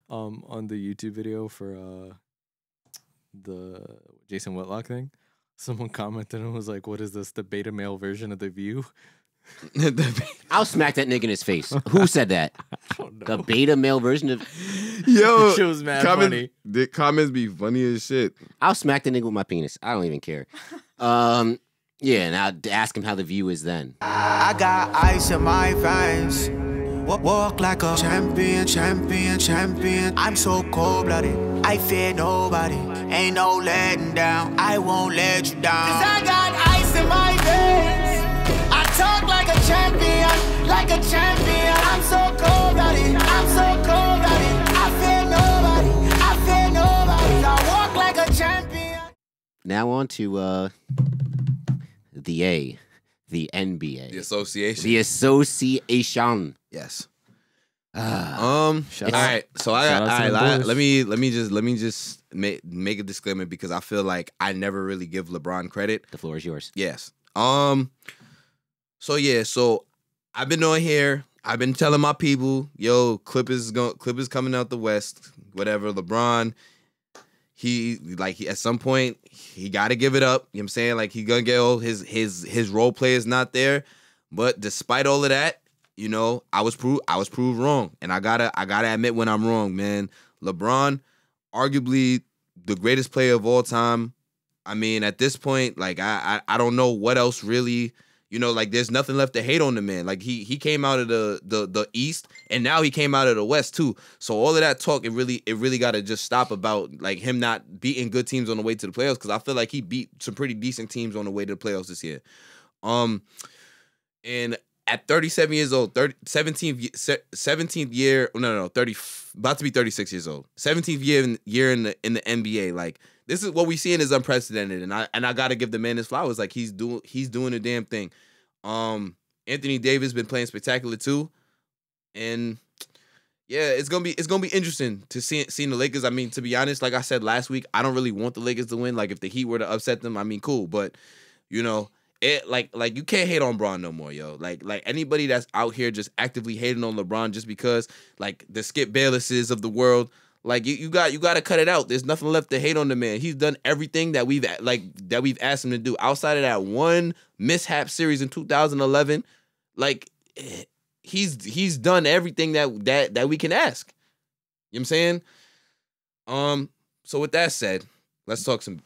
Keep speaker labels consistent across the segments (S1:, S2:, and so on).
S1: on the YouTube video for the Jason Whitlock thing. Someone commented and was like, "What is this? The beta male version of The View?"
S2: I'll smack that nigga in his face. Who said that?
S1: I don't know.
S2: The beta male version of.
S3: Yo,
S1: The show's mad funny.
S3: The comments be funny as shit.
S2: I'll smack the nigga with my penis. I don't even care. Yeah, and I'll ask him how The View is then.
S4: I got ice in my veins. Walk like a champion, champion, champion. I'm so cold-blooded, I fear nobody. Ain't no letting down, I won't let you down. 'Cause I got ice in my veins. I talk like a champion, like a champion. I'm so cold-blooded, I'm so cold-blooded. I fear nobody, I fear nobody. I walk like a champion.
S2: Now on to the NBA.
S3: The association.
S2: The association.
S3: Yes.
S2: All
S3: All right. So let me just make a disclaimer because I feel like I never really give LeBron credit.
S2: The floor is yours.
S3: Yes. So I've been on here. I've been telling my people, yo, Clippers coming out the West. Whatever. LeBron. He at some point he got to give it up. You know what I'm saying? Like he gonna get all his role players not there. But despite all of that, you know, I was proved wrong, and I gotta admit when I'm wrong, man. LeBron, arguably the greatest player of all time. I mean, at this point, like I don't know what else really. You know, like there's nothing left to hate on the man. Like he came out of the East, and now he came out of the West too. So all of that talk, it really got to just stop about like him not beating good teams on the way to the playoffs, because I feel like he beat some pretty decent teams on the way to the playoffs this year. And at 37 years old, 17th year, no, 30, about to be 36 years old, 17th year in the NBA, like. This is what we seeing is unprecedented, and I gotta give the man his flowers. Like he's doing a damn thing. Anthony Davis been playing spectacular too, and yeah, it's gonna be interesting to seeing the Lakers. I mean, to be honest, like I said last week, I don't really want the Lakers to win. Like if the Heat were to upset them, I mean, cool, but you know, it like you can't hate on LeBron no more, yo. Like anybody that's out here just actively hating on LeBron just because like the Skip Baylesses of the world. Like you got to cut it out. There's nothing left to hate on the man. He's done everything that we've asked him to do. Outside of that one mishap series in 2011, like he's done everything that we can ask. You know what I'm saying? So with that said, let's talk some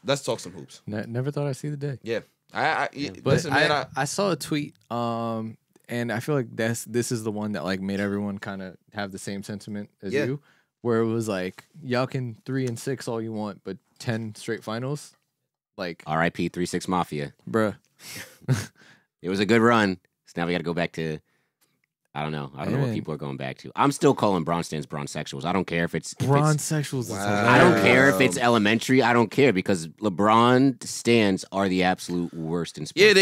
S3: hoops.
S1: Never thought I'd see the day.
S3: Yeah.
S1: But
S3: listen, man,
S1: I saw a tweet and I feel like this is the one that like made everyone kind of have the same sentiment as you. Where it was like, y'all can 3-6 all you want, but 10 straight finals, like
S2: R.I.P. 3-6 Mafia,
S1: bruh.
S2: It was a good run. So now we got to go back to, I don't know what people are going back to. I'm still calling Bron stands Bronsexuals. I don't care if it's
S1: Bronsexuals.
S3: Wow.
S2: I don't care if it's elementary. I don't care because LeBron stands are the absolute worst in sports.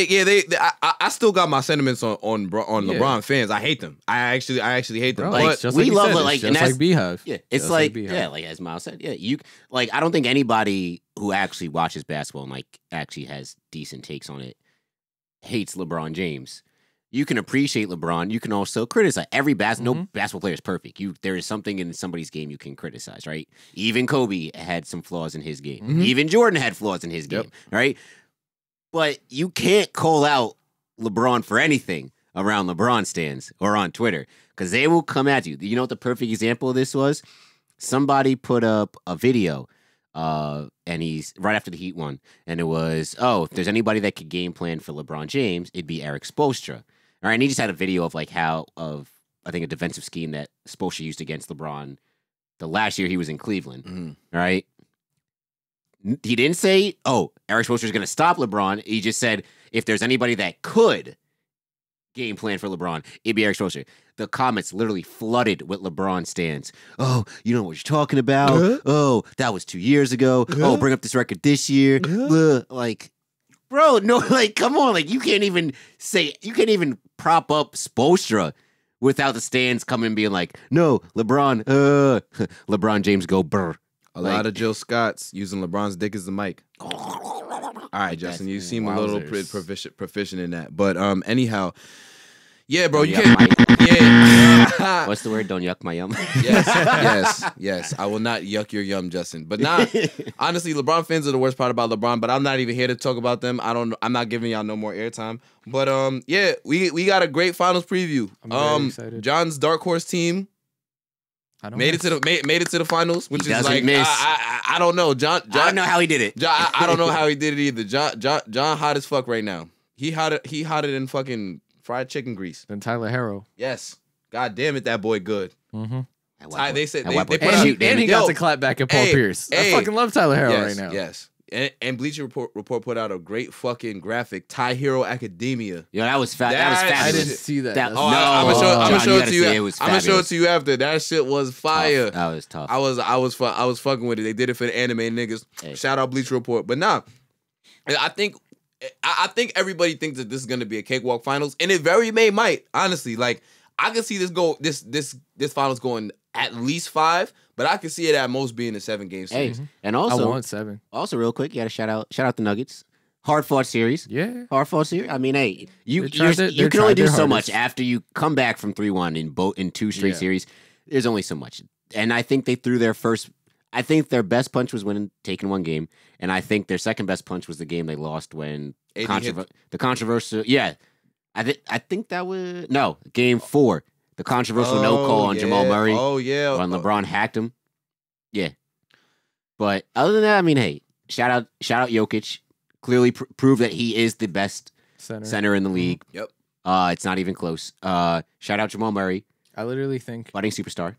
S3: I still got my sentiments on LeBron fans. I hate them. I actually hate them.
S1: Bro,
S3: but
S2: we love it. Like,
S1: just like Beehive.
S2: Yeah, it's
S1: just
S2: like
S1: Beehive.
S2: yeah, like as Miles said. Yeah, you like. I don't think anybody who actually watches basketball and like actually has decent takes on it hates LeBron James. You can appreciate LeBron. You can also criticize every no basketball player is perfect. There is something in somebody's game you can criticize, right? Even Kobe had some flaws in his game. Even Jordan had flaws in his game, right? But you can't call out LeBron for anything around LeBron stands or on Twitter because they will come at you. You know what the perfect example of this was? Somebody put up a video and he's right after the Heat won, and it was, if there's anybody that could game plan for LeBron James, it'd be Eric Spoelstra. All right, and he just had a video of like I think a defensive scheme that Spoelstra used against LeBron the last year he was in Cleveland. All right, he didn't say, Eric Spoelstra's going to stop LeBron. He just said if there's anybody that could game plan for LeBron, it'd be Eric Spoelstra. The comments literally flooded with LeBron stands. Oh, you know what you're talking about? Oh, that was 2 years ago. Oh, bring up this record this year. Like. Bro, no, like, come on. Like, you can't even prop up Spoelstra without the stands coming and being like, no, LeBron, LeBron James go burr.
S3: A lot of Jill Scotts using LeBron's dick as the mic. All right, Justin, you seem a little proficient in that. But anyhow, yeah, bro, you can't. Yeah.
S2: What's the word? Don't yuck my yum.
S3: Yes. I will not yuck your yum, Justin. But honestly, LeBron fans are the worst part about LeBron. But I'm not even here to talk about them. I'm not giving y'all no more airtime. But yeah, we got a great finals preview.
S1: I'm very excited.
S3: John's dark horse team made it to the finals, which is like I don't know. John,
S2: I don't know how he did it.
S3: I don't know how he did it either. John hot as fuck right now. He hotter than fucking fried chicken grease.
S1: Then Tyler Harrow.
S3: Yes. God damn it, that boy good.
S1: Mm-hmm.
S3: They said they put
S1: and he got to clap back at Paul Pierce. I fucking love Tyler Harrow right now.
S3: Yes. And Bleacher Report put out a great fucking graphic, Ty Hero Academia.
S2: Yo, that was fabulous.
S1: I didn't see that.
S3: I'm gonna show it to you. I'm gonna show it to you after. That shit was fire.
S2: Tough. That was tough.
S3: I was fucking with it. They did it for the anime niggas. Hey. Shout out Bleacher Report. But nah, I think everybody thinks that this is gonna be a cakewalk finals, and it very might. Honestly, like I can see this finals going at least 5. But I can see it at most being a 7-game series.
S2: Hey, and also,
S1: I want 7.
S2: Also, real quick, you got to shout out the Nuggets. Hard fought series.
S1: Yeah.
S2: Hard fought series. I mean, hey, you can only do so much after you come back from 3-1 in 2 straight series. There's only so much. And I think they threw their first. I think their best punch was when taking 1 game, and I think their second best punch was the game they lost when the controversial. Yeah, I think that was game 4. The controversial no call on Jamal Murray.
S3: Oh, yeah.
S2: When LeBron hacked him. Yeah. But other than that, I mean, hey, shout out Jokic. Clearly proved that he is the best center in the league.
S3: Yep.
S2: It's not even close. Shout out Jamal Murray.
S1: I literally think
S2: budding superstar.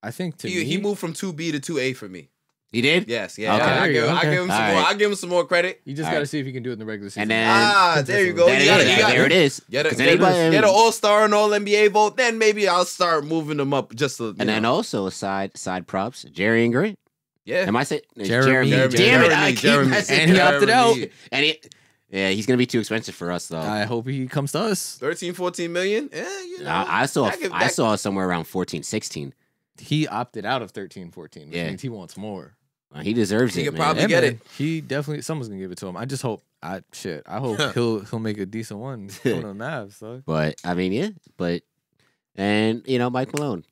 S1: I think
S3: he moved from 2B to 2A for me.
S2: He did?
S3: Yes, yeah.
S2: Okay.
S3: I give him some more. I give him some more credit.
S1: You just got to see if he can do it in the regular season.
S2: And then,
S3: there you go.
S2: There it is.
S3: Get an All-Star and All-NBA vote, then maybe I'll start moving them up just a,
S2: and then also side props, Jerry and Grant.
S3: Yeah.
S2: Am I saying
S3: Jeremy?
S2: Damn it, I keep messing
S1: and he opted out.
S2: And he's gonna be too expensive for us though.
S1: I hope he comes to us.
S3: 13-14 million. Yeah,
S2: I saw somewhere around 14-16.
S1: He opted out of 13-14. Which means he wants more.
S2: He deserves it.
S3: He could probably get it.
S1: He definitely. Someone's gonna give it to him. I just hope. I hope he'll make a decent one. Going to the Mavs, so.
S2: But I mean, and Mike Malone.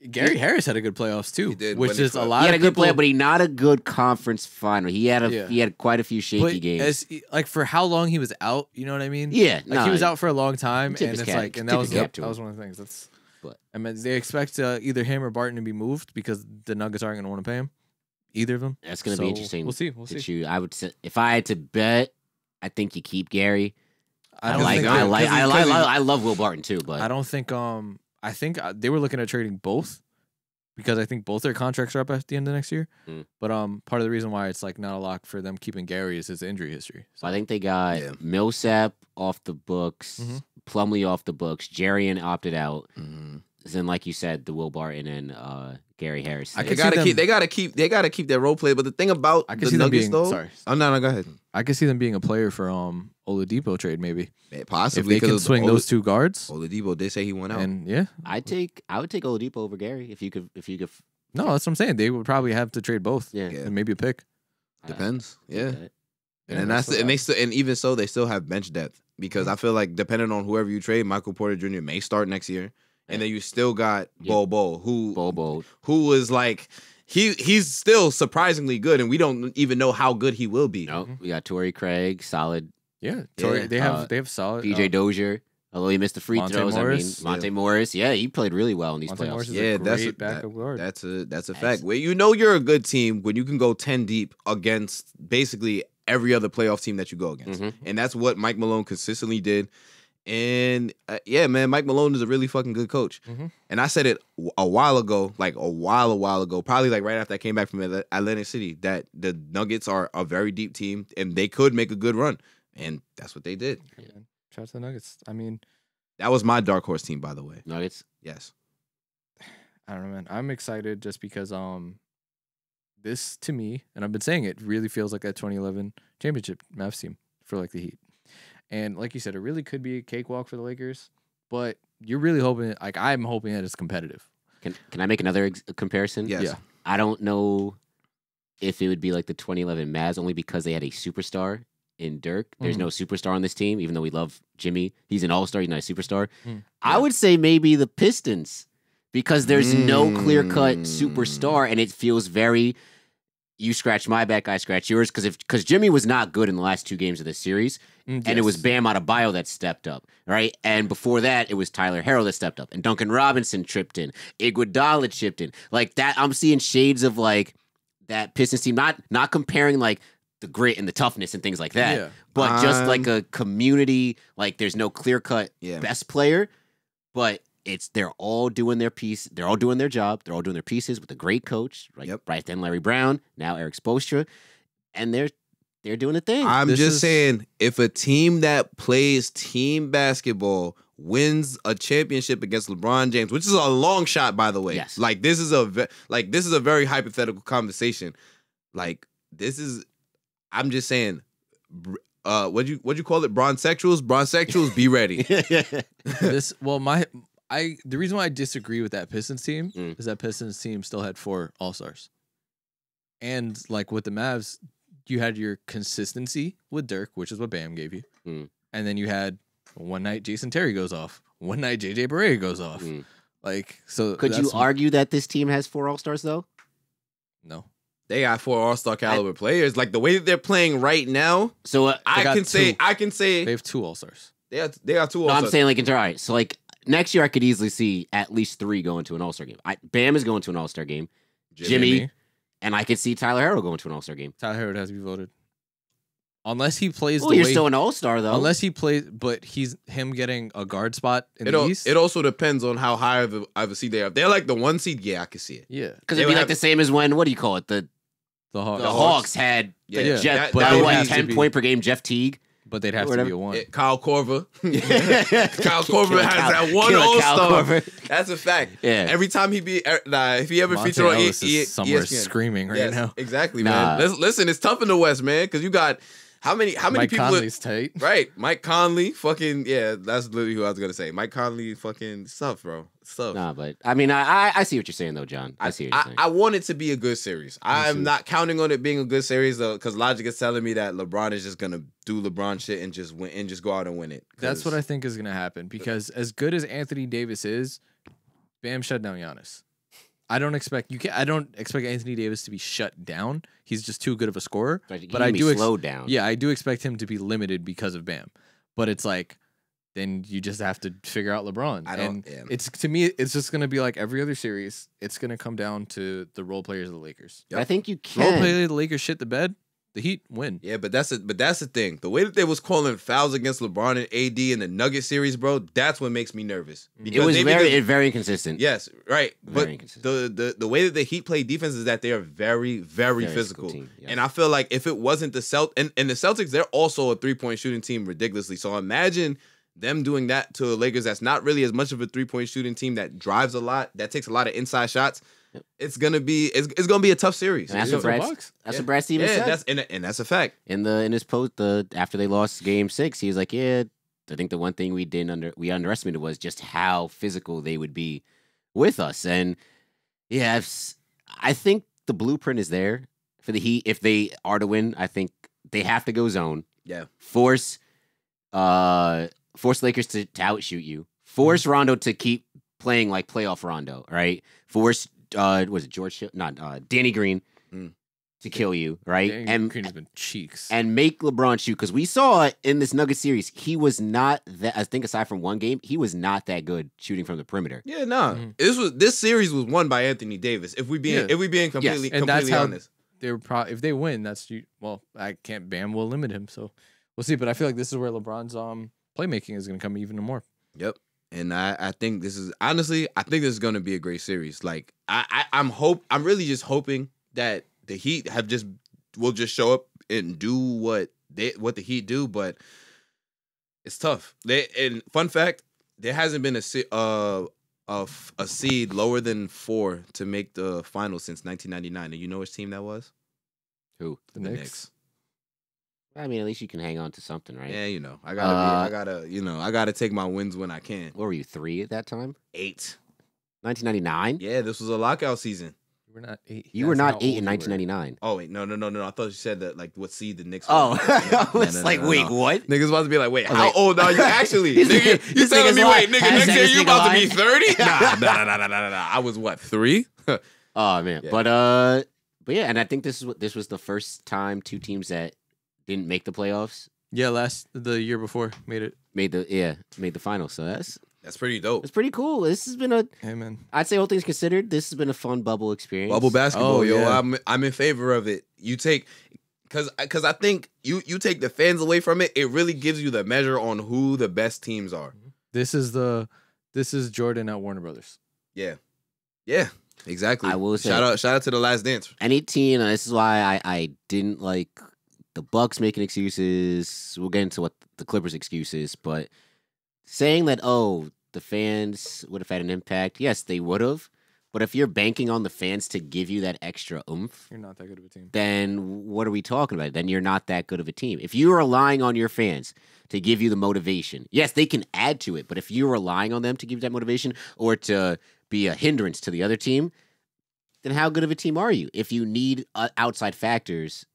S1: Gary Harris had a good playoffs too, which is a lot.
S2: He had a good
S1: playoff,
S2: but he not a good conference final. He had quite a few shaky games.
S1: Like for how long he was out, you know what I mean?
S2: Yeah,
S1: he was out for a long time, and it's like, and that was one of the things. They expect either him or Barton to be moved because the Nuggets aren't going to want to pay him. Either of them.
S2: That's going to be interesting.
S1: We'll see.
S2: I would say if I had to bet, I think you keep Gary. I love Will Barton too, but
S1: I don't think. I think they were looking at trading both because I think both their contracts are up at the end of next year. But part of the reason why it's like not a lock for them keeping Gary is his injury history.
S2: So I think they got Millsap off the books, Plumlee off the books, Jarian opted out. Then, like you said, the Will Barton and Gary Harris.
S3: They gotta keep that role play. But the thing about the Nuggets, though, no, go ahead.
S1: I could see them being a player for Oladipo trade, maybe.
S3: Possibly
S1: if they can swing those 2 guards.
S3: Oladipo did say he went out,
S1: and
S2: I would take Oladipo over Gary if you could.
S1: No, that's what I'm saying. They would probably have to trade both. Yeah. And maybe a pick.
S3: Depends. And even so, they still have bench depth because I feel like depending on whoever you trade, Michael Porter Jr. may start next year. And then you still got Bobo, who was like he's still surprisingly good, and we don't even know how good he will be.
S2: No, we got Torrey Craig, solid.
S1: Yeah, Torrey. They have solid.
S2: PJ Dozier, although he missed the free throws.
S1: Morris.
S2: Monte Morris. Yeah, he played really well in these playoffs.
S1: Morris is that's a backup guard.
S3: That's a fact. Where you're a good team when you can go 10 deep against basically every other playoff team that you go against, and that's what Mike Malone consistently did. And man, Mike Malone is a really fucking good coach. And I said it a while ago, probably like right after I came back from Atlantic City, that the Nuggets are a very deep team and they could make a good run. And that's what they did.
S1: Yeah. Shout out to the Nuggets. I mean,
S3: that was my dark horse team, by the way.
S2: Nuggets?
S3: Yes.
S1: I don't know, man. I'm excited just because this to me, and I've been saying it, really feels like that 2011 championship Mavs team for like the Heat. And like you said, it really could be a cakewalk for the Lakers, but you're really hoping, like I'm hoping that it's competitive.
S2: Can I make another comparison?
S3: Yes.
S1: Yeah.
S2: I don't know if it would be like the 2011 Mavs only because they had a superstar in Dirk. There's no superstar on this team, even though we love Jimmy. He's an all-star, he's not a superstar. I would say maybe the Pistons because there's no clear-cut superstar, and it feels very you scratch my back, I scratch yours, because Jimmy was not good in the last 2 games of this series, and it was Bam Adebayo that stepped up, right? And before that, it was Tyler Herro that stepped up, and Duncan Robinson tripped in, Iguodala chipped in, like that. I'm seeing shades of like that Pistons team, not comparing like the grit and the toughness and things like that, but just like a community. Like there's no clear cut best player, but they're all doing their piece. They're all doing their job. They're all doing their pieces with a great coach, right? Right then, Larry Brown, now Eric Spoelstra, and they're doing a thing.
S3: I'm just saying, if a team that plays team basketball wins a championship against LeBron James, which is a long shot, by the way.
S2: Yes.
S3: Like this is a very hypothetical conversation. Like this is, I'm just saying, what'd you call it? Bronzexuals? Bronzexuals, be ready.
S1: The reason why I disagree with that Pistons team is that Pistons team still had 4 All-Stars. And like with the Mavs, you had your consistency with Dirk, which is what Bam gave you. And then you had one night Jason Terry goes off. One night JJ Barea goes off. Like, so
S2: could you argue that this team has 4 All-Stars though?
S1: No.
S3: They got 4 All-Star caliber players. Like the way that they're playing right now.
S2: So
S3: I can say
S1: they have 2 All-Stars.
S3: They got 2 All-Stars.
S2: No, I'm saying like all right. So like next year I could easily see at least 3 going to an All-Star game. Bam is going to an All-Star game. Jimmy. And I could see Tyler Herro going to an All-Star game.
S1: Tyler Herro has to be voted. Unless he plays
S2: you're still an All-Star though.
S1: Unless he plays, but him getting a guard spot in the East.
S3: It also depends on how high of a seed they are. If they're like the 1 seed, yeah, I can see it.
S1: Yeah.
S2: Because it'd be like the same as when, what do you call it? The Hawks had Jeff,
S1: but
S2: 10-point per game Jeff Teague.
S1: But they'd have to be a 1.
S3: Kyle Korver. Kyle Korver has that 1 All-Star. That's a fact.
S2: Yeah.
S3: Every time if he ever
S1: Monte
S3: featured on
S1: Ellis is somewhere
S3: ESPN.
S1: screaming right now.
S3: Exactly, man. Listen, it's tough in the West, man, because you got how many
S1: Mike
S3: people?
S1: Conley's tight.
S3: Right, Mike Conley, fucking that's literally who I was gonna say. Mike Conley, fucking stuff, bro. Stuff.
S2: Nah, but I mean, I see what you're saying though, John. I see what you're saying.
S3: I want it to be a good series. I'm not counting on it being a good series though, because logic is telling me that LeBron is just gonna do LeBron shit and just win and just go out and win it.
S1: That's what I think is gonna happen, because as good as Anthony Davis is, Bam shut down Giannis. I don't expect Anthony Davis to be shut down. He's just too good of a scorer.
S2: But I do slowed down.
S1: Yeah, I do expect him to be limited because of Bam. But it's like, then you just have to figure out LeBron. It's, to me, it's just gonna be like every other series. It's gonna come down to the role players of the Lakers.
S2: Yep. I think you can.
S1: Role players of the Lakers shit the bed. The Heat win.
S3: Yeah, but that's the thing. The way that they was calling fouls against LeBron and AD in the Nugget series, bro, that's what makes me nervous.
S2: It was very inconsistent.
S3: Yes, right.
S2: Very
S3: but the way that the Heat play defense is that they are very, very physical.
S2: Team, yes.
S3: And I feel like if it wasn't the and the Celtics, they're also a 3-point shooting team ridiculously. So imagine them doing that to the Lakers that's not really as much of a 3-point shooting team that drives a lot, that takes a lot of inside shots. Yep. It's gonna be a tough series.
S2: And that's what Brad Stevens said.
S3: And that's a fact.
S2: In his post after they lost Game 6, he was like, "Yeah, I think the one thing we underestimated was just how physical they would be with us." And yeah, I think the blueprint is there for the Heat. If they are to win, I think they have to go zone.
S3: Yeah,
S2: force Lakers to outshoot you. Force Rondo to keep playing like playoff Rondo. Right. Force. Was it George? Danny Green to kill you, right?
S1: Danny Green has been cheeks.
S2: And make LeBron shoot, because we saw in this Nugget series, he was not that. I think aside from one game, he was not that good shooting from the perimeter.
S3: Yeah, no. This series was won by Anthony Davis. If we being completely honest,
S1: if they win, Bam will limit him. So we'll see. But I feel like this is where LeBron's playmaking is going to come even more.
S3: Yep. And I think this is going to be a great series. Like I'm really just hoping that the Heat will just show up and do what the Heat do, but it's tough. And fun fact, there hasn't been a seed lower than 4 to make the finals since 1999. And you know which team that was?
S1: Who? The Knicks.
S2: I mean, at least you can hang on to something, right?
S3: Yeah, I gotta take my wins when I can.
S2: What were you, 3 at that time?
S3: 8.
S2: 1999?
S3: Yeah, this was a lockout season.
S1: You were not 8.
S2: You were not 8 in 1999.
S3: Oh wait, no. I thought you said that like what seed the Knicks.
S2: Oh,
S3: were.
S2: I was wait, what?
S3: Niggas about to be like, wait,
S2: I was
S3: how
S2: like-
S3: old are you actually? Nigga, you
S2: this
S3: telling
S2: nigga's
S3: me,
S2: lying.
S3: wait, nigga, next
S2: Hashtag
S3: year
S2: this
S3: you
S2: nigga
S3: about to be
S2: lying.
S3: 30? Nah. I was what, 3?
S2: Oh man,
S3: Yeah.
S2: but yeah, and I think this was the first time two teams that didn't make the playoffs
S1: Yeah, the year before made
S2: the finals. So
S3: That's pretty dope.
S2: that's pretty cool. This has been
S1: Hey man.
S2: I'd say all things considered, this has been a fun bubble experience.
S3: Bubble basketball,
S1: Oh,
S3: yo.
S1: yeah.
S3: I'm in favor of it. You take because I think you take the fans away from it, it really gives you the measure on who the best teams are.
S1: This is Jordan at Warner Brothers.
S3: Yeah, exactly.
S2: I will say-
S3: shout out to The Last Dance.
S2: Any team, and this is why I didn't like the Bucks making excuses. We'll get into what the Clippers' excuses, but saying that the fans would have had an impact, yes, they would have. But if you're banking on the fans to give you that extra oomph,
S1: You're not that good of a team.
S2: then what are we talking about? Then you're not that good of a team. If you're relying on your fans to give you the motivation, yes, they can add to it, but if you're relying on them to give you that motivation or to be a hindrance to the other team, then how good of a team are you if you need outside factors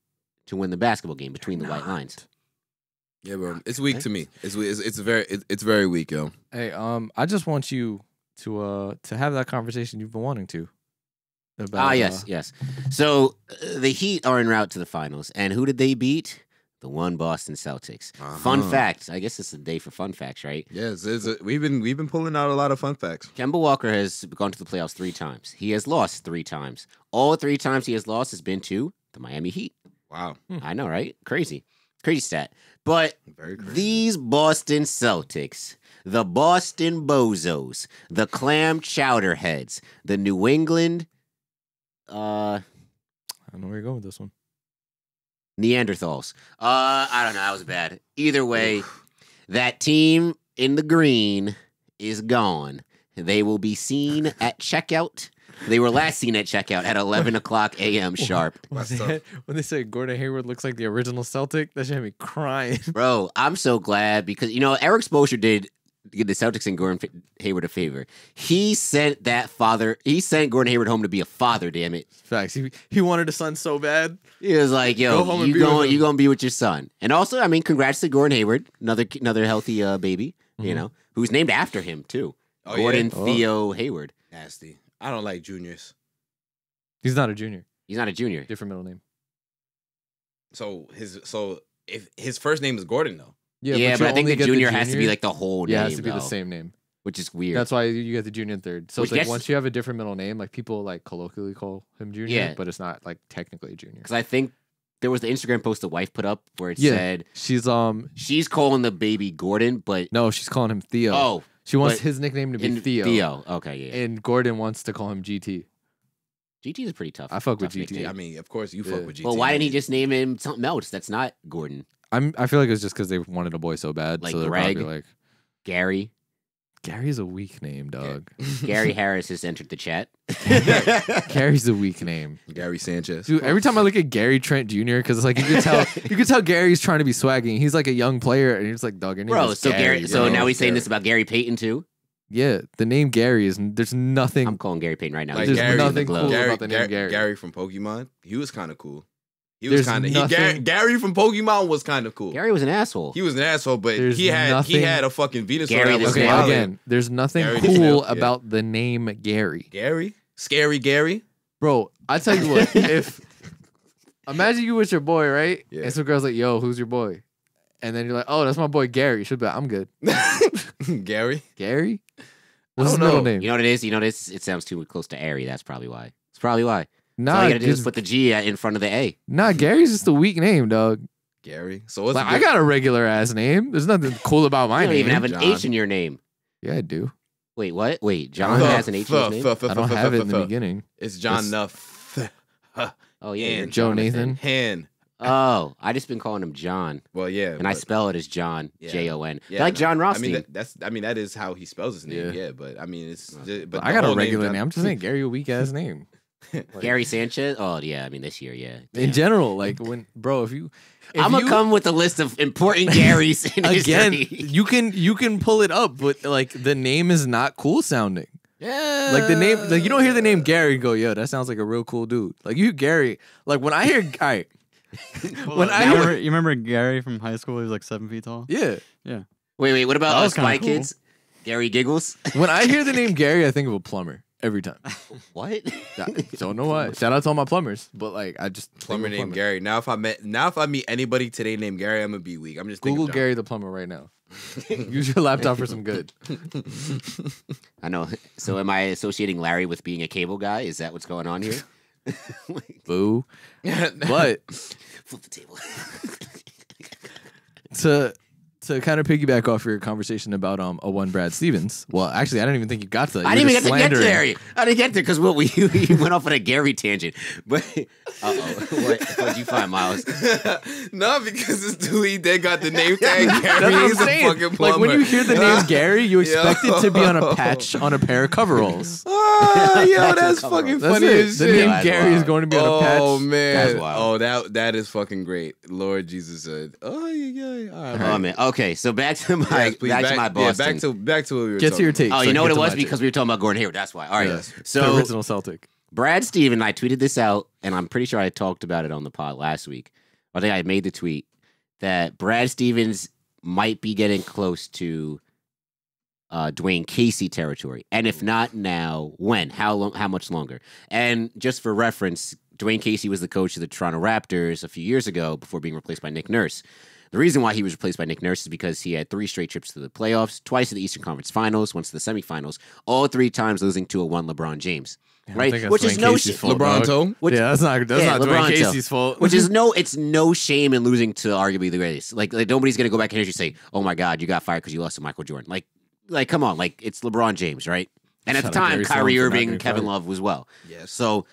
S2: to win the basketball game between the white lines?
S3: Yeah, bro. It's weak to me. It's very weak, yo.
S1: Hey, I just want you to have that conversation you've been wanting to. About,
S2: Yes. So the Heat are en route to the finals, and who did they beat? The one Boston Celtics. Fun fact. I guess it's the day for fun facts, right?
S3: Yes, we've been pulling out a lot of fun facts.
S2: Kemba Walker has gone to the playoffs 3 times. He has lost 3 times. All 3 times he has lost has been to the Miami Heat.
S3: Wow,
S2: I know, right? Crazy stat. But
S3: very crazy.
S2: these Boston Celtics, the Boston Bozos, the Clam Chowder Heads, the New England
S1: I don't know where you're going with this one.
S2: Neanderthals. I don't know. That was bad. Either way, that team in the green is gone. They will be seen at checkout. They were last seen at checkout at 11 o'clock a.m. sharp.
S1: When they say Gordon Hayward looks like the original Celtic, that should have me crying.
S2: Bro, I'm so glad because, Eric Spoelstra did give the Celtics and Gordon Hayward a favor. He sent Gordon Hayward home to be a father, damn it.
S1: Facts. He wanted a son so bad.
S2: He was like,
S1: Go home
S2: yo,
S1: and be with him.
S2: you going to be with your son. And also, congrats to Gordon Hayward, another healthy baby, who's named after him, too.
S3: Oh,
S2: Gordon
S3: yeah?
S2: Theo Hayward.
S3: Nasty. I don't like juniors.
S1: He's not a junior.
S2: He's not a junior.
S1: Different middle name.
S3: So if his first name is Gordon though.
S2: Yeah, but I think the junior has to be like the whole name.
S1: Yeah, it has to be the
S2: though,
S1: same name.
S2: which is weird.
S1: That's why you get the junior and third. So
S2: Which
S1: it's like
S2: gets-
S1: once you have a different middle name, like people like colloquially call him junior,
S2: Yeah.
S1: but it's not like technically a junior.
S2: Because I think there was the Instagram post the wife put up where it
S1: Yeah.
S2: said
S1: She's
S2: she's calling the baby Gordon, but
S1: no, she's calling him Theo.
S2: oh,
S1: she wants
S2: but
S1: his nickname to be
S2: in
S1: Theo.
S2: Theo. Okay, yeah.
S1: And Gordon wants to call him GT.
S2: GT is pretty tough.
S1: I fuck with
S2: tough
S1: GT.
S2: nickname.
S3: I mean, of course you
S1: Yeah.
S3: fuck with GT.
S2: Well, why didn't he just name him something else that's not Gordon?
S1: I feel like it was just because they wanted a boy so bad.
S2: Like
S1: so they're
S2: Greg?
S1: probably like,
S2: Gary.
S1: Gary's a weak name, dog.
S2: Gary Harris has entered the chat.
S1: Gary's a weak name.
S3: Gary Sanchez?
S1: Dude, every time I look at Gary Trent Jr., because it's like you could tell Gary's trying to be swagging. He's like a young player, and he's like, dog, your name
S2: Bro,
S1: is
S2: so
S1: Gary.
S2: so
S1: bro."
S2: now he's saying
S3: Gary.
S2: this about Gary Payton too?
S1: Yeah, the name Gary is there's nothing.
S2: I'm calling Gary Payton right now.
S3: Like
S2: He's
S1: there's
S3: Gary-
S1: nothing
S2: glow.
S1: cool
S3: Gary,
S1: about the name Gary.
S3: Gary from Pokemon. He was kind of cool. He was
S1: There's
S3: kind of
S1: nothing-
S3: Gary from Pokemon was kind of cool.
S2: Gary was an asshole.
S3: He was an asshole, but
S1: There's
S3: he had
S1: nothing-
S3: a fucking Venusaur
S2: Gary
S3: that
S2: the
S3: was
S1: Okay,
S2: Snail.
S3: smiling.
S1: again, there's nothing
S3: Gary the
S1: cool
S3: Snail, yeah.
S1: about the name Gary.
S3: Gary, scary Gary.
S1: Bro, I tell you what, if imagine you with your boy, right?
S3: Yeah.
S1: And some girl's like, yo, who's your boy? And then you're like, oh, that's my boy Gary. She'll be like, I'm good.
S3: Gary.
S1: Gary? What's his
S3: don't
S1: middle
S3: know.
S1: name?
S2: You know what it is? You know this? It sounds too close to Airy. That's probably why. It's probably why. All
S1: Nah,
S2: you gotta do is
S1: 'cause-
S2: put the G in front of the A.
S1: nah, Gary's just a weak name, dog.
S3: Gary. So what's
S1: Like,
S3: the
S1: I got a regular ass name. There's nothing cool about my
S2: You don't
S1: name.
S2: even have an
S3: John.
S2: H in your name.
S1: Yeah, I do.
S2: Wait, what? Wait, John has an H in his name?
S1: I don't have it in the beginning.
S3: It's John
S1: It's-
S3: Nuff.
S2: Oh yeah,
S3: And
S2: you're
S1: Joe
S2: Jonathan.
S1: Nathan.
S3: Han.
S2: Oh, I just been calling him John,
S3: Well, yeah.
S2: and I
S3: but-
S2: spell it as John,
S3: Yeah.
S2: Jon.
S3: Yeah,
S2: Like
S3: no.
S2: John
S3: I
S2: Rothstein.
S3: mean, that is how he spells his name.
S1: Yeah.
S3: Yeah, but I mean, it's.
S2: Oh.
S3: Just, but
S1: I
S3: the
S1: got a
S3: whole
S1: regular
S3: John-
S1: name. I'm just saying Gary a weak ass name.
S2: Gary Sanchez. Oh yeah, I mean this year, yeah.
S1: In general, like when if
S2: I'm gonna
S1: you-
S2: come with a list of important Garys in
S1: again,
S2: history.
S1: you can pull it up, but like the name is not cool sounding. Yeah. Like the name, like you don't hear the name Gary and go, yo, that sounds like a real cool dude. Like you hear Gary, like when I hear, all right.
S5: You remember Gary from high school? He was like 7 feet tall.
S1: Yeah.
S2: Wait, what about
S5: That was
S2: us Spy
S5: kinda cool.
S2: Kids? Gary Giggles?
S1: When I hear the name Gary, I think of a plumber every time.
S2: What?
S1: Don't know why. Shout out to all my plumbers, but like I just
S3: Plumber
S1: think of
S3: named Gary. Now if I meet anybody today named Gary, I'm gonna be weak. I'm just
S1: Google
S3: thinking of
S1: Gary the plumber right now. Use your laptop for some good.
S2: I know. So am I associating Larry with being a cable guy? Is that what's going on here?
S1: Boo.
S3: John.
S1: But
S2: Flip the table.
S1: to kind of piggyback off your conversation about a one Brad Stevens. Well, actually, I didn't even think you got to that.
S2: I didn't even get to Gary. I didn't get there because we went off on a Gary tangent. But what'd you find, Miles?
S3: No, because this dude he did got the name tag
S1: That's
S3: Gary.
S1: what I'm
S3: He's a
S1: saying.
S3: fucking plumber.
S1: Like when you hear the name Gary, you expect it to be on a patch on a pair of coveralls.
S3: Oh, yo,
S2: Patch
S3: that's
S2: and cover.
S3: fucking
S1: That's
S3: funny
S1: it.
S3: as
S1: The
S3: shit.
S1: name
S2: That's
S1: Gary is
S2: wild.
S1: going to be on a patch.
S3: Oh man!
S2: That's wild.
S3: Oh, that is fucking great. Lord Jesus said, "Oh yeah, all right."
S2: Oh man. Okay, so back to my
S3: Yes, please,
S2: back to my Boston.
S3: back to what we were
S1: Get
S3: talking
S1: to your
S3: about.
S1: take.
S2: Oh,
S1: so
S2: you know what
S1: get
S2: it
S1: to
S2: was?
S1: my
S2: Because we were talking about Gordon Hayward. That's why. All right.
S1: Yes. The
S2: So
S1: original Celtic.
S2: Brad Steven, I tweeted this out, and I'm pretty sure I talked about it on the pod last week. I think I made the tweet that Brad Stevens might be getting close to Dwayne Casey territory, and if not now, when? How long? How much longer? And just for reference, Dwayne Casey was the coach of the Toronto Raptors a few years ago before being replaced by Nick Nurse. The reason why he was replaced by Nick Nurse is because he had 3 straight trips to the playoffs, twice to the Eastern Conference Finals, once to the semifinals, all 3 times losing to a 1 LeBron James. Right, which is no shame.
S3: LeBron toe.
S1: Yeah, that's not
S2: Yeah,
S1: Dwayne
S2: LeBron
S1: Casey's fault.
S2: Which is it's no shame in losing to arguably the greatest. Like nobody's gonna go back and hear you say, "Oh my God, you got fired because you lost to Michael Jordan." Like come on, like it's LeBron James, right? And at
S1: Shout
S2: the
S1: out
S2: time,
S1: Gary
S2: Kyrie
S1: Sloan for not
S2: Irving,
S1: getting
S2: Kevin
S1: fired.
S2: Love was well.
S3: Yes.
S2: So,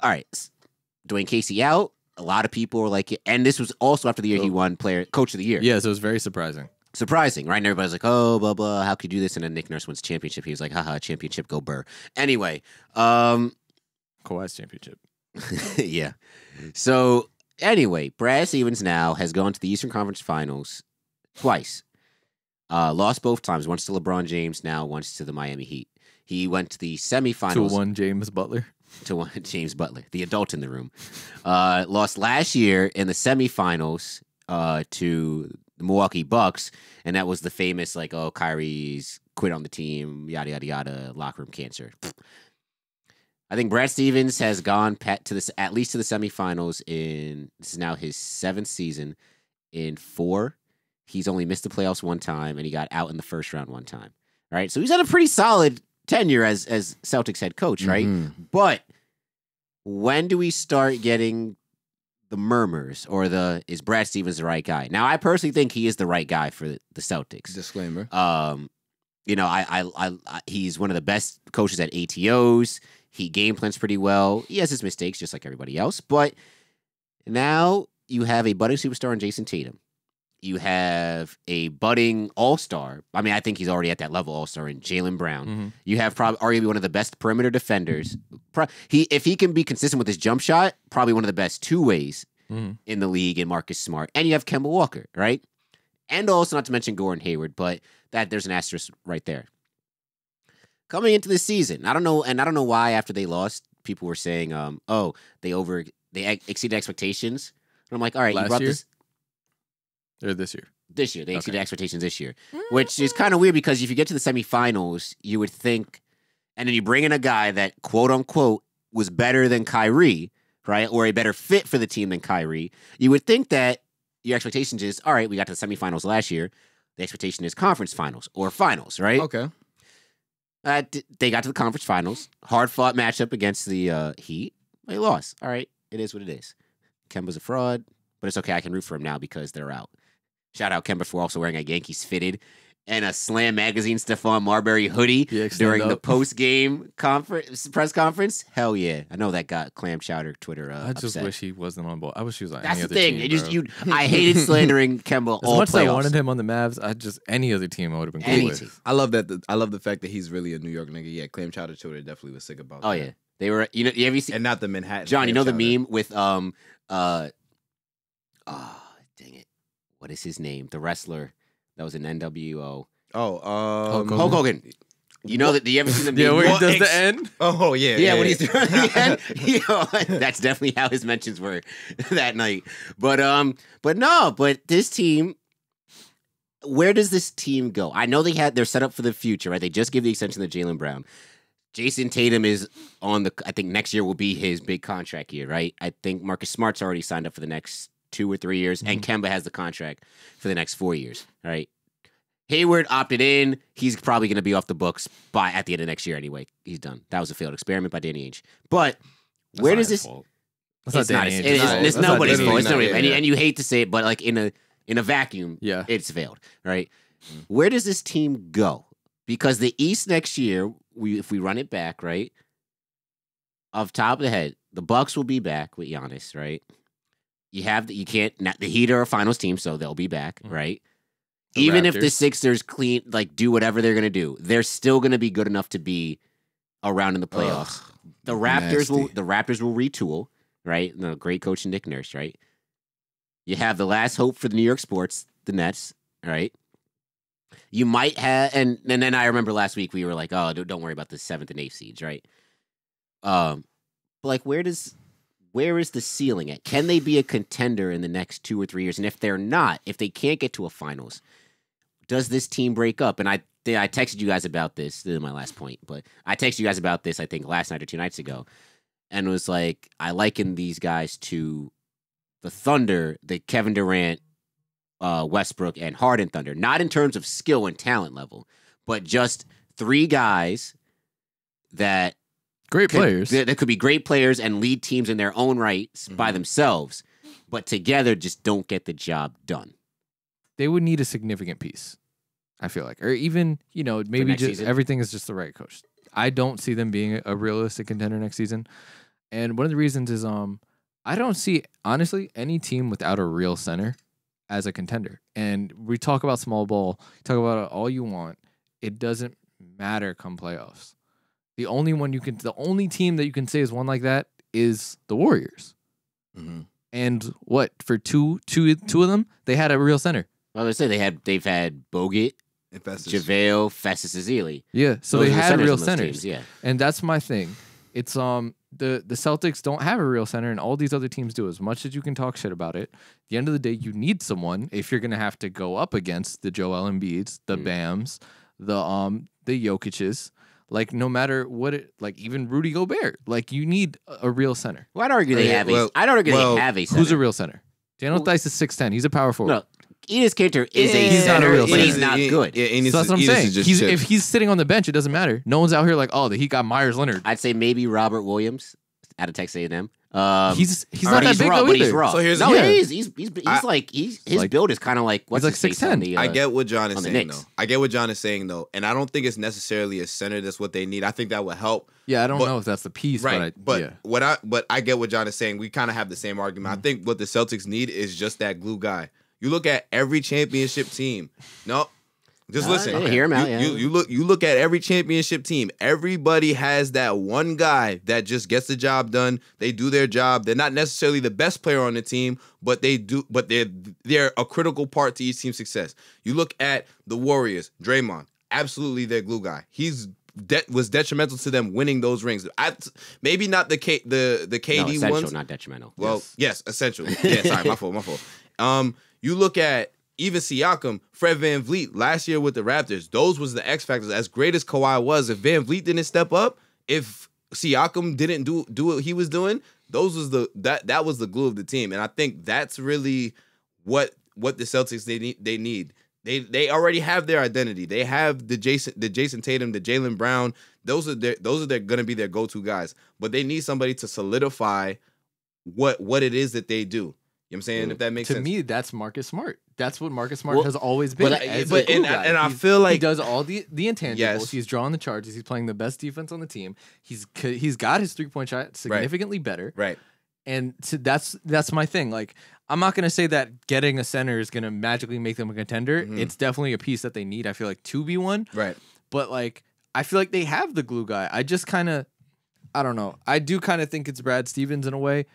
S2: all right, Dwayne Casey out. A lot of people were like, and this was also after the year he won Coach of the Year.
S1: Yeah, so it was very surprising.
S2: Surprising, right? And everybody's like, oh, blah, blah, how could you do this? And then Nick Nurse wins championship. He was like, haha, championship, go Burr. Anyway,
S1: Kawhi's championship.
S2: yeah. So, anyway, Brad Stevens now has gone to the Eastern Conference Finals twice. Lost both times, once to LeBron James, now once to the Miami Heat. He went to the semifinals.
S1: 2-1 James Butler.
S2: To one James Butler, the adult in the room. Lost last year in the semifinals to the Milwaukee Bucks, and that was the famous like, oh, Kyrie's quit on the team, yada yada yada, locker room cancer. I think Brad Stevens has gone at least to the semifinals in this is now his 7th season in 4. He's only missed the playoffs 1 time, and he got out in the first round 1 time. Right, so he's had a pretty solid tenure as Celtics head coach, right?
S3: Mm-hmm.
S2: But when do we start getting the murmurs or is Brad Stevens the right guy? Now, I personally think he is the right guy for the Celtics.
S3: Disclaimer.
S2: You know, I he's one of the best coaches at ATOs. He game plans pretty well. He has his mistakes just like everybody else, but now you have a budding superstar in Jason Tatum. You have a budding all-star. I mean, I think he's already at that level all-star in Jaylen Brown.
S1: Mm-hmm.
S2: You have arguably one of the best perimeter defenders. If he can be consistent with his jump shot, probably one of the best 2-ways in the league in Marcus Smart. And you have Kemba Walker, right? And also, not to mention Gordon Hayward, but there's an asterisk right there. Coming into this season, I don't know why after they lost, people were saying, they exceeded expectations. And I'm like, all right,
S1: Last
S2: you brought
S1: year?
S2: this.
S1: Or this year?
S2: This year, they exceeded expectations this year, which is kind of weird because if you get to the semifinals, you would think, and then you bring in a guy that quote unquote was better than Kyrie, right, or a better fit for the team than Kyrie. You would think that your expectations is, all right, we got to the semifinals last year. The expectation is conference finals or finals, right?
S3: Okay.
S2: They got to the conference finals, hard fought matchup against the Heat. They lost. All right, it is what it is. Kemba's a fraud, but it's okay. I can root for him now because they're out. Shout out Kemba for also wearing a Yankees fitted and a Slam Magazine Stephon Marbury hoodie during the post-game press conference. Hell yeah. I know that got Clam Chowder Twitter
S1: I just
S2: upset.
S1: wish he wasn't on ball. I wish he was on
S2: That's
S1: any
S2: the
S1: other
S2: thing.
S1: team, bro.
S2: I hated slandering Kemba
S1: As
S2: all
S1: much as I
S2: playoffs.
S1: wanted him on the Mavs, any other team I would have been
S2: Any
S1: cool
S2: team.
S1: with.
S3: I love that. I love the fact that he's really a New York nigga. Yeah, Clam Chowder Twitter definitely was sick about.
S2: Oh
S3: that.
S2: yeah. They were, you have you seen,
S3: And not the Manhattan.
S2: John, you
S3: Clam
S2: know the
S3: Chowder.
S2: meme with dang it. What is his name? The wrestler that was in NWO.
S3: Oh,
S1: Hulk
S2: Hulk Hogan. You know that? Do you ever see them?
S1: Yeah, where he
S3: What
S1: does
S3: ex-
S1: the end.
S3: Oh yeah,
S2: Yeah, when he's doing the end, you know, that's definitely how his mentions were that night. But this team, where does this team go? I know they're set up for the future, right? They just gave the extension to Jaylen Brown. Jason Tatum is I think next year will be his big contract year, right? I think Marcus Smart's already signed up for the next 2 or 3 years, and Kemba has the contract for the next 4 years, right? Hayward opted in. He's probably going to be off the books at the end of next year anyway. He's done. That was a failed experiment by Danny Ainge. But where does this?
S1: It's not.
S2: It's nobody's fault. It's nobody's fault.
S3: Yeah.
S2: And you hate to say it, but like in a vacuum,
S1: Yeah.
S2: it's failed, right? Where does this team go? Because the East next year, if we run it back, right? Off top of the head, the Bucks will be back with Giannis, right? The Heat are a finals team, so they'll be back, right? Even if the Sixers do whatever they're gonna do, they're still gonna be good enough to be around in the playoffs. The Raptors will retool, right? No, great coach Nick Nurse, right? You have the last hope for the New York sports, the Nets, right? You might have, and then I remember last week we were like, oh, don't worry about the 7th and 8th seeds, right? But like, where is the ceiling at? Can they be a contender in the next 2 or 3 years? And if they're not, if they can't get to a finals, does this team break up? And I texted you guys about this. This is my last point, but I texted you guys about this, I think, last night or 2 nights ago. And it was like, I liken these guys to the Thunder, the Kevin Durant, Westbrook, and Harden Thunder. Not in terms of skill and talent level, but just 3 guys that
S1: Players.
S2: That could be great players and lead teams in their own rights by themselves, but together just don't get the job done.
S1: They would need a significant piece, I feel like. Or even, maybe just
S2: season?
S1: everything is just the right coach. I don't see them being a realistic contender next season. And one of the reasons is I don't see, honestly, any team without a real center as a contender. And we talk about small ball, talk about it all you want. It doesn't matter come playoffs. The only team that you can say is one like that is the Warriors.
S3: Mm-hmm.
S1: And what, for two of them, they had a real center.
S2: Well, they say they've had Bogut, JaVale, Festus Ezeli.
S1: Yeah, so they had real centers.
S2: Teams, yeah.
S1: And that's my thing. It's the Celtics don't have a real center, and all these other teams do. As much as you can talk shit about it, at the end of the day, you need someone if you're gonna have to go up against the Joel Embiids, the Bams, the Jokic's. Like, no matter what even Rudy Gobert, you need a real center.
S2: Well, I'd argue they have a center.
S1: Who's a real center? Daniel Theis is 6'10". He's a power forward.
S2: No, Enes Kanter is
S1: he's not a real
S2: but
S1: center.
S2: he's not good.
S1: So that's what I'm saying. If he's sitting on the bench, it doesn't matter. No one's out here like, oh, he got Myers Leonard.
S2: I'd say maybe Robert Williams out of Texas A&M.
S1: He's not that big
S2: raw,
S1: though
S2: but
S1: either.
S2: he's raw.
S3: So here's
S2: his build is kind of like what's
S1: he's like
S2: his face on
S1: 6'10".
S2: the,
S3: I get what John is saying
S2: Knicks.
S3: though. I get what John is saying though, and I don't think it's necessarily a center that's what they need. I think that would help.
S1: Yeah, I don't know if that's the piece,
S3: Right,
S1: but
S3: I get what John is saying. We kind of have the same argument. I think what the Celtics need is just that glue guy. You look at every championship team. No, just listen.
S2: Hear him out.
S3: You look at every championship team. Everybody has that one guy that just gets the job done. They do their job. They're not necessarily the best player on the team, but they're a critical part to each team's success. You look at the Warriors, Draymond, absolutely their glue guy. Was detrimental to them winning those rings. Maybe not the KD
S2: essential,
S3: ones.
S2: not detrimental.
S3: Well, yes, essential. Yeah, sorry, my fault. You look at even Siakam, Fred VanVleet last year with the Raptors. Those was the X factors. As great as Kawhi was, if VanVleet didn't step up, if Siakam didn't do what he was doing, that was the glue of the team. And I think that's really what the Celtics they need. They already have their identity. They have the Jason Tatum, the Jaylen Brown. Those are going to be their go-to guys. But they need somebody to solidify what it is that they do. You know what I'm saying? If that makes sense.
S1: To me, that's Marcus Smart. That's what Marcus Smart has always been.
S3: I feel like
S1: he does all the intangibles.
S3: Yes.
S1: He's drawing the charges. He's playing the best defense on the team. He's got his 3-point shot significantly better.
S3: Right.
S1: And that's my thing. Like, I'm not gonna say that getting a center is gonna magically make them a contender.
S3: Mm-hmm.
S1: It's definitely a piece that they need. I feel like to be one.
S3: Right.
S1: But I feel like they have the glue guy. I just kind of, I don't know. I do kind of think it's Brad Stevens in a way.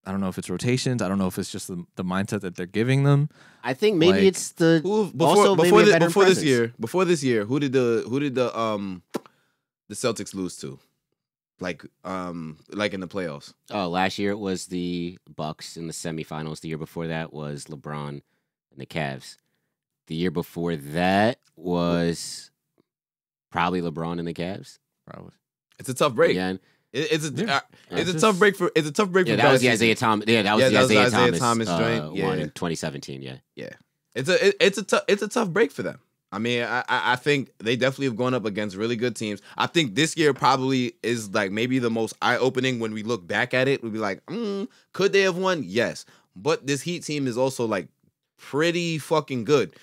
S1: I don't know if it's rotations. I don't know if it's just the mindset that they're giving them.
S2: I think maybe
S1: Like,
S2: it's the
S3: before this year, who did the Celtics lose to? Like in the playoffs.
S2: Oh, last year it was the Bucks in the semifinals. The year before that was LeBron and the Cavs. The year before that was probably LeBron and the Cavs.
S1: Probably.
S3: It's a tough break.
S2: Again.
S3: It's a tough break for
S2: Yeah, that was the Isaiah Thomas. Yeah, that was the Isaiah Thomas
S3: joint.
S2: One in 2017. Yeah.
S3: It's a tough break for them. I mean, I think they definitely have gone up against really good teams. I think this year probably is like maybe the most eye-opening when we look back at it. We'll be like, could they have won? Yes. But this Heat team is also like pretty fucking good.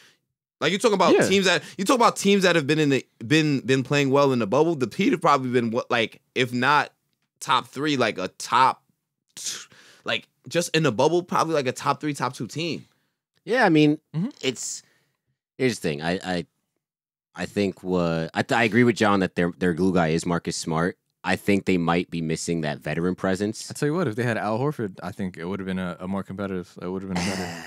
S3: Like you talk about teams that have been playing well in the bubble. The Heat have probably been like, if not top 3, like a top, like just in the bubble, probably like a top 3, top 2 team.
S2: Yeah, I mean, here's the thing. I think I agree with John that their glue guy is Marcus Smart. I think they might be missing that veteran presence.
S1: I tell you what, if they had Al Horford, I think it would have been a more competitive. It would have been better.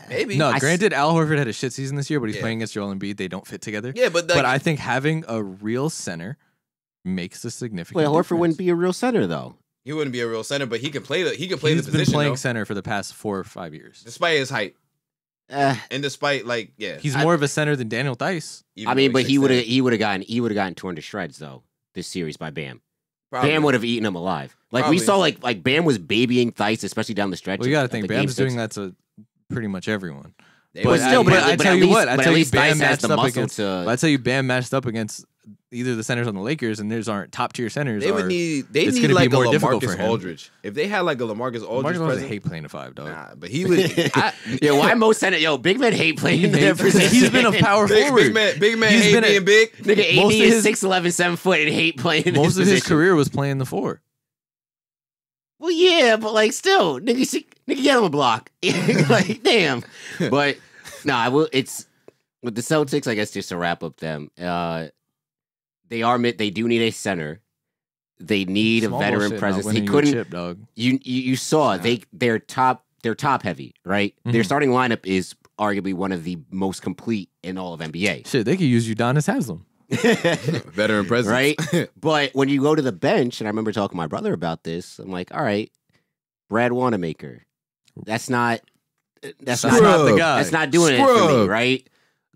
S3: Maybe.
S1: No, granted, Al Horford had a shit season this year, but he's playing against Joel Embiid. They don't fit together.
S3: Yeah, but
S1: I think having a real center makes a significant.
S2: Well, Horford
S1: difference.
S2: wouldn't be a real center though.
S3: He wouldn't be a real center, but he can play the position.
S1: He's been playing center for the past 4 or 5 years,
S3: despite his height. And despite
S1: he's more of a center than Daniel Theis.
S2: I mean, but he would have gotten torn to shreds though this series by Bam.
S3: Probably.
S2: Bam would have eaten him alive. Like we saw, like Bam was babying Theis, especially down the stretch.
S1: Well, you got to think Bam's doing that to pretty much everyone.
S2: But I tell you what, I tell you
S1: Bam matched up against. I tell you Bam matched up against either the centers on the Lakers, and theirs aren't top tier centers.
S3: They need like a LaMarcus Aldridge. If they had like a LaMarcus Aldridge,
S1: LaMarcus hate playing the 5, dog.
S3: Nah, but he would.
S2: Why most center? Big men hate playing in their position.
S1: He's been a power forward.
S3: Big man hate being big.
S2: Nigga, AD is 6'11", 7 foot, and hate playing.
S1: Most of his career was playing the 4.
S2: Well, yeah, but like still, nigga, get on the block. Like, damn. But no, I will. It's with the Celtics. I guess just to wrap up them. They do need a center. They need a veteran presence. They couldn't.
S1: Chip, dog.
S2: You saw they're top heavy, right? Mm-hmm. Their starting lineup is arguably one of the most complete in all of NBA.
S1: Shit, they could use Udonis Haslem.
S3: Veteran presence,
S2: right? But when you go to the bench, and I remember talking to my brother about this, I'm like, all right, Brad Wanamaker, that's not the guy. That's not doing it for me, right?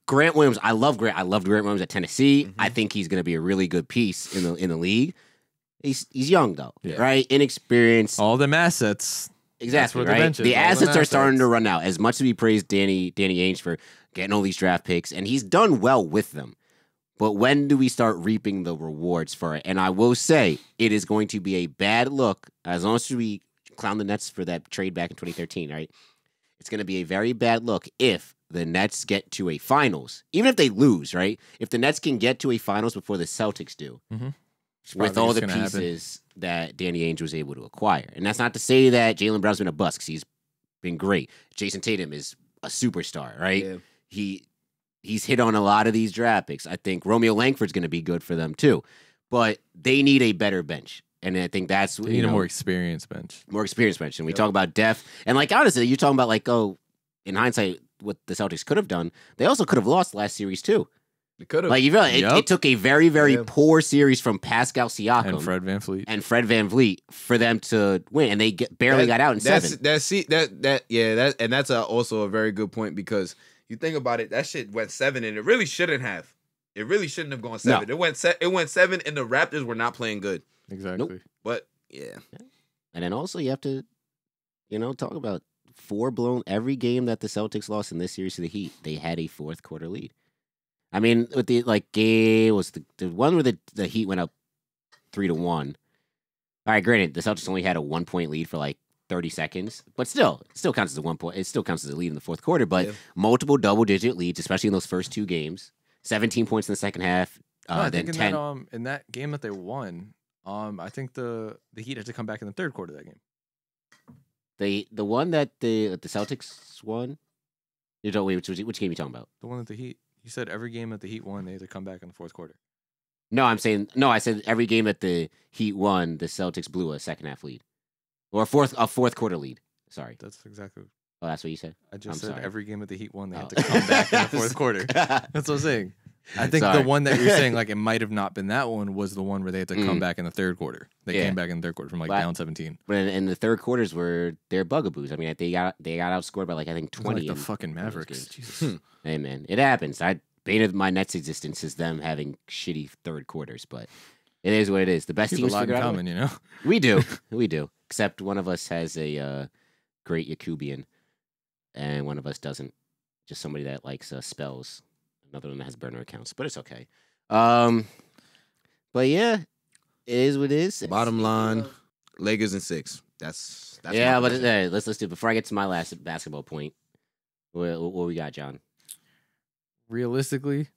S2: Grant Williams, I loved Grant Williams at Tennessee. Mm-hmm. I think he's going to be a really good piece in the league. He's young though, right? Inexperienced.
S1: All them assets.
S2: Exactly, right? The assets are starting to run out. As much as we praise Danny Ainge for getting all these draft picks, and he's done well with them. But when do we start reaping the rewards for it? And I will say, it is going to be a bad look, as long as we clown the Nets for that trade back in 2013, right? It's going to be a very bad look if the Nets get to a finals. Even if they lose, right? If the Nets can get to a finals before the Celtics do, with all the pieces that Danny Ainge was able to acquire. And that's not to say that Jaylen Brown's been a bust, because he's been great. Jason Tatum is a superstar, right? Yeah. He's hit on a lot of these draft picks. I think Romeo Langford's going to be good for them too. But they need a better bench. And I think that's...
S1: They need a more experienced bench.
S2: More experienced bench. And we talk about depth. And like, honestly, you're talking about like, in hindsight, what the Celtics could have done. They also could have lost last series too.
S3: They could have.
S2: Like, you realize it took a very, very poor series from Pascal Siakam
S1: and Fred
S2: VanVleet for them to win. And they barely got out in 7.
S3: That's also a very good point, because you think about it, that shit went 7, and it really shouldn't have. It really shouldn't have gone 7. No. It went 7, and the Raptors were not playing good.
S1: Exactly.
S2: Nope.
S3: But yeah.
S2: And then also you have to, talk about every game that the Celtics lost in this series to the Heat, they had a fourth quarter lead. I mean, with the game was the one where the Heat went up 3-1. All right, granted, the Celtics only had a 1-point lead for like 30 seconds, but still, it still counts as a 1 point. It still counts as a lead in the fourth quarter, but multiple double-digit leads, especially in those first 2 games. 17 points in the second half.
S1: I
S2: then
S1: think
S2: 10.
S1: In that game that they won, I think the Heat had to come back in the third quarter of that game.
S2: The one that the Celtics won. Which game are you talking about?
S1: The one that the Heat. You said every game that the Heat won, they had to come back in the fourth quarter.
S2: No, I said every game that the Heat won, the Celtics blew a second half lead. Or a fourth quarter lead. Sorry.
S1: That's exactly.
S2: Oh, that's what you said?
S1: I just
S2: I'm
S1: said
S2: sorry.
S1: every game of the Heat won, they had to come back in the fourth quarter. That's what I'm saying. I think
S2: Sorry.
S1: the one that you're saying, like, it might have not been that one, was the one where they had to come back in the third quarter. They came back in the third quarter from, like, down 17.
S2: But in the third quarters were their bugaboos. I mean, they got outscored by, like, I think 20.
S1: Like the fucking Mavericks. Jesus.
S2: Hey, man, it happens. I baited my Nets' existence is them having shitty third quarters, but it is what it is. The best
S1: People
S2: teams
S1: a lot
S2: figure
S1: in
S2: out.
S1: common, you know?
S2: We do. We do. Except one of us has a great Yakubian, and one of us doesn't. Just somebody that likes spells. Another one that has burner accounts, but it's okay. But yeah, it is what it is.
S3: Bottom line, Lakers in 6. That's
S2: yeah,
S3: my
S2: but
S3: prediction.
S2: let's do it. Before I get to my last basketball point, what we got, John?
S1: Realistically,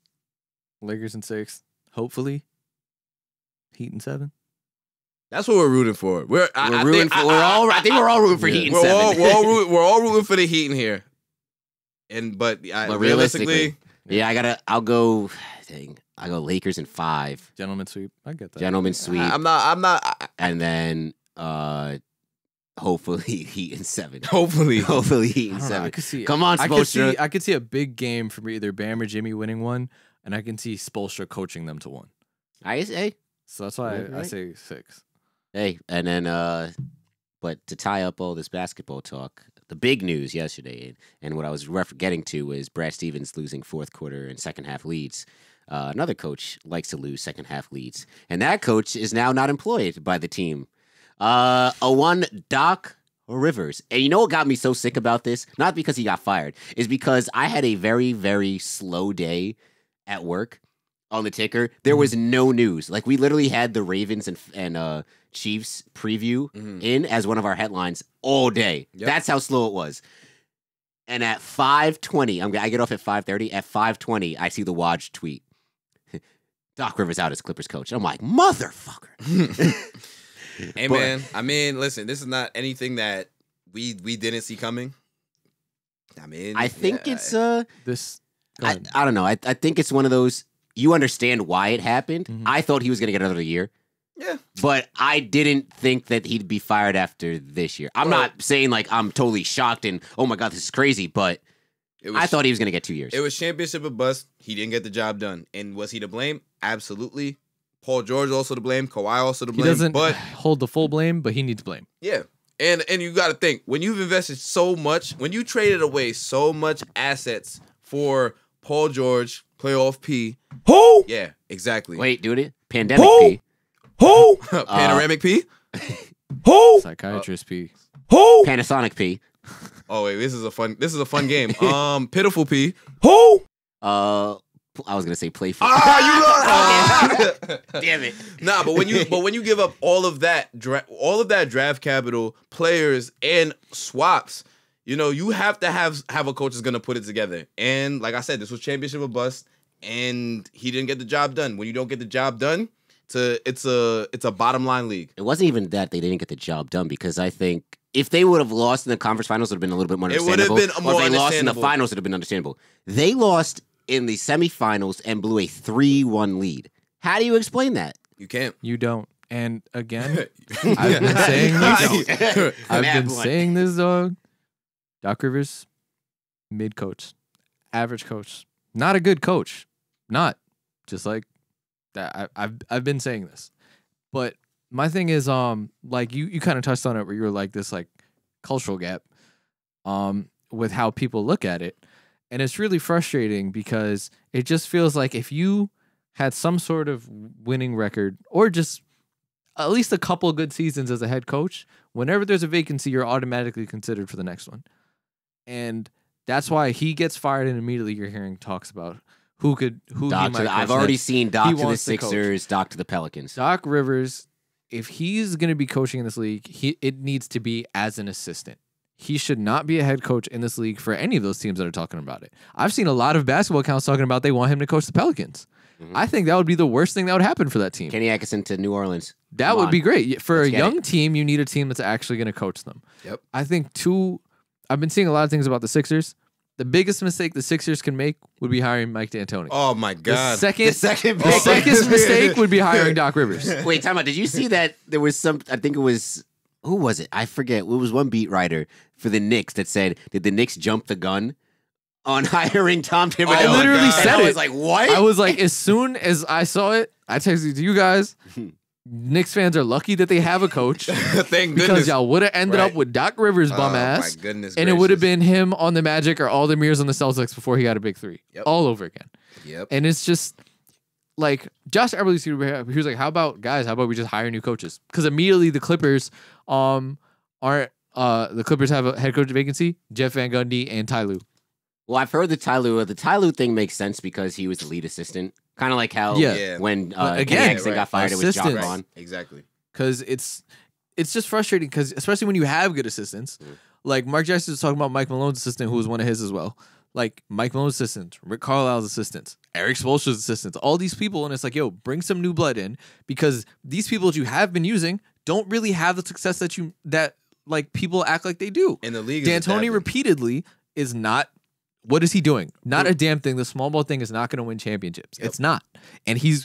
S1: Lakers in 6. Hopefully, Heat in 7.
S3: That's what we're rooting for.
S2: I think we're all rooting for Heat in 7.
S3: We're all rooting for the Heat in here. But realistically,
S2: yeah, I'll go. Dang, I go Lakers in 5.
S1: Gentleman sweep. I get that.
S2: Gentleman sweep.
S3: I'm not.
S2: And then hopefully Heat in 7.
S3: Hopefully
S2: Heat in
S1: I don't know,
S2: 7.
S1: I could see.
S2: Come on, Spoelstra.
S1: I could see a big game from either Bam or Jimmy winning one, and I can see Spoelstra coaching them to one.
S2: Hey,
S1: So that's why I
S2: Right.
S1: say 6.
S2: hey, and then but to tie up all this basketball talk, the big news yesterday, and what I was getting to was Brad Stevens losing fourth quarter and second half leads. Another coach likes to lose second half leads, and that coach is now not employed by the team. Doc Rivers. And you know what got me so sick about this? Not because he got fired, is because I had a very, very slow day at work on the ticker. There was no news. Like, we literally had the Ravens and Chiefs preview in as one of our headlines all day.
S3: Yep.
S2: That's how slow it was. And at 5:20, I get off at 5:30. At 5:20, I see the Woj tweet. Doc Rivers out as Clippers coach. I'm like, motherfucker.
S3: Hey, man. I mean, listen, this is not anything that we didn't see coming. I mean,
S2: I think it's
S1: This.
S2: I don't know. I think it's one of those, you understand why it happened.
S1: Mhm.
S2: I thought he was going to get another year.
S3: Yeah.
S2: But I didn't think that he'd be fired after this year. I'm not saying like I'm totally shocked and, oh my God, this is crazy, but I thought he was going to get 2 years.
S3: It was championship or bust. He didn't get the job done. And was he to blame? Absolutely. Paul George also to blame. Kawhi also to
S1: He
S3: blame.
S1: doesn't
S3: But
S1: hold the full blame, but he needs blame.
S3: yeah. And you got to think, when you've invested so much, when you traded away so much assets for Paul George, playoff P.
S4: Who?
S3: Yeah, exactly.
S2: Wait, dude, it? Pandemic
S4: Who?
S2: P.
S4: Who?
S3: Panoramic P?
S4: Who?
S1: Psychiatrist P.
S4: Who?
S2: Panasonic P.
S3: Oh wait, this is a fun game. Pitiful P.
S4: Who?
S2: I was gonna say playful. Damn it.
S3: Nah, but when you give up all of that draft capital, players and swaps, you know, you have to have a coach that's gonna put it together. And like I said, this was championship or bust, and he didn't get the job done. When you don't get the job done, it's a bottom line league.
S2: It wasn't even that they didn't get the job done, because I think if they would have lost in the conference finals, it would have been a little bit more
S3: It would have
S2: understandable.
S3: been more
S2: Or if they lost in the
S3: understandable.
S2: finals, it would have been understandable. They lost in the semifinals and blew a 3-1 lead. How do you explain that?
S3: You can't.
S1: You don't. And again, I've been saying this. I've
S2: Mad
S1: been
S2: one.
S1: saying this, dog. Doc Rivers, mid coach, average coach, not a good coach, not just like that. I've been saying this, but my thing is, like you kind of touched on it, where you were like this like cultural gap, with how people look at it, and it's really frustrating because it just feels like if you had some sort of winning record or just at least a couple of good seasons as a head coach, whenever there's a vacancy, you're automatically considered for the next one. And that's why he gets fired, and immediately you're hearing talks about who he might coach
S2: I've already
S1: next.
S2: seen Doc
S1: He
S2: to the
S1: wants to coach.
S2: Sixers, Doc to the Pelicans.
S1: Doc Rivers, if he's going to be coaching in this league, it needs to be as an assistant. He should not be a head coach in this league for any of those teams that are talking about it. I've seen a lot of basketball accounts talking about they want him to coach the Pelicans. I think that would be the worst thing that would happen for that team.
S2: Kenny Atkinson to New Orleans.
S1: That
S2: Come
S1: would
S2: on.
S1: be great. For
S2: Let's
S1: a
S2: get
S1: young
S2: it.
S1: team, you need a team that's actually going to coach them.
S3: Yep.
S1: I think I've been seeing a lot of things about the Sixers. The biggest mistake the Sixers can make would be hiring Mike D'Antoni.
S3: Oh my
S1: The
S3: God.
S2: second
S1: biggest mistake would be hiring Doc Rivers.
S2: Wait, time out. Did you see that there was I think it was who was it? I forget. It was one beat writer for the Knicks that said, "Did the Knicks jump the gun on hiring Tom Thibodeau?"
S1: I literally said
S2: I
S1: it.
S2: was like, "What?"
S1: I was like, as soon as I saw it, I texted to you guys. Knicks fans are lucky that they have a coach.
S3: Thank
S1: because
S3: goodness.
S1: y'all would have ended
S3: Right.
S1: up with Doc Rivers bum
S3: My
S1: ass.
S3: goodness
S1: And it would have
S3: gracious.
S1: been him on the Magic or all the mirrors on the Celtics before he got a big three.
S3: Yep.
S1: All over again.
S3: Yep.
S1: And it's just like Josh Everly, he was like, how about we just hire new coaches? Because immediately the Clippers the Clippers have a head coach vacancy, Jeff Van Gundy and Ty Lue.
S2: Well, I've heard the Ty Lue thing makes sense because he was the lead assistant. Kind of like how
S1: Yeah.
S2: when
S1: again,
S2: Kenny got fired, it was John
S1: assistants.
S2: Vaughn.
S3: Exactly.
S1: Because it's just frustrating because especially when you have good assistants. Like Mark Jackson was talking about Mike Malone's assistant, who was one of his as well. Like Mike Malone's assistant, Rick Carlisle's assistants, Eric Spoelstra's assistants, all these people, and it's like, yo, bring some new blood in because these people that you have been using don't really have the success that like people act like they do.
S3: And the league is
S1: D'Antoni
S3: adapting.
S1: repeatedly is not. What is he doing? Not a damn thing. The small ball thing is not going to win championships. It's not, and he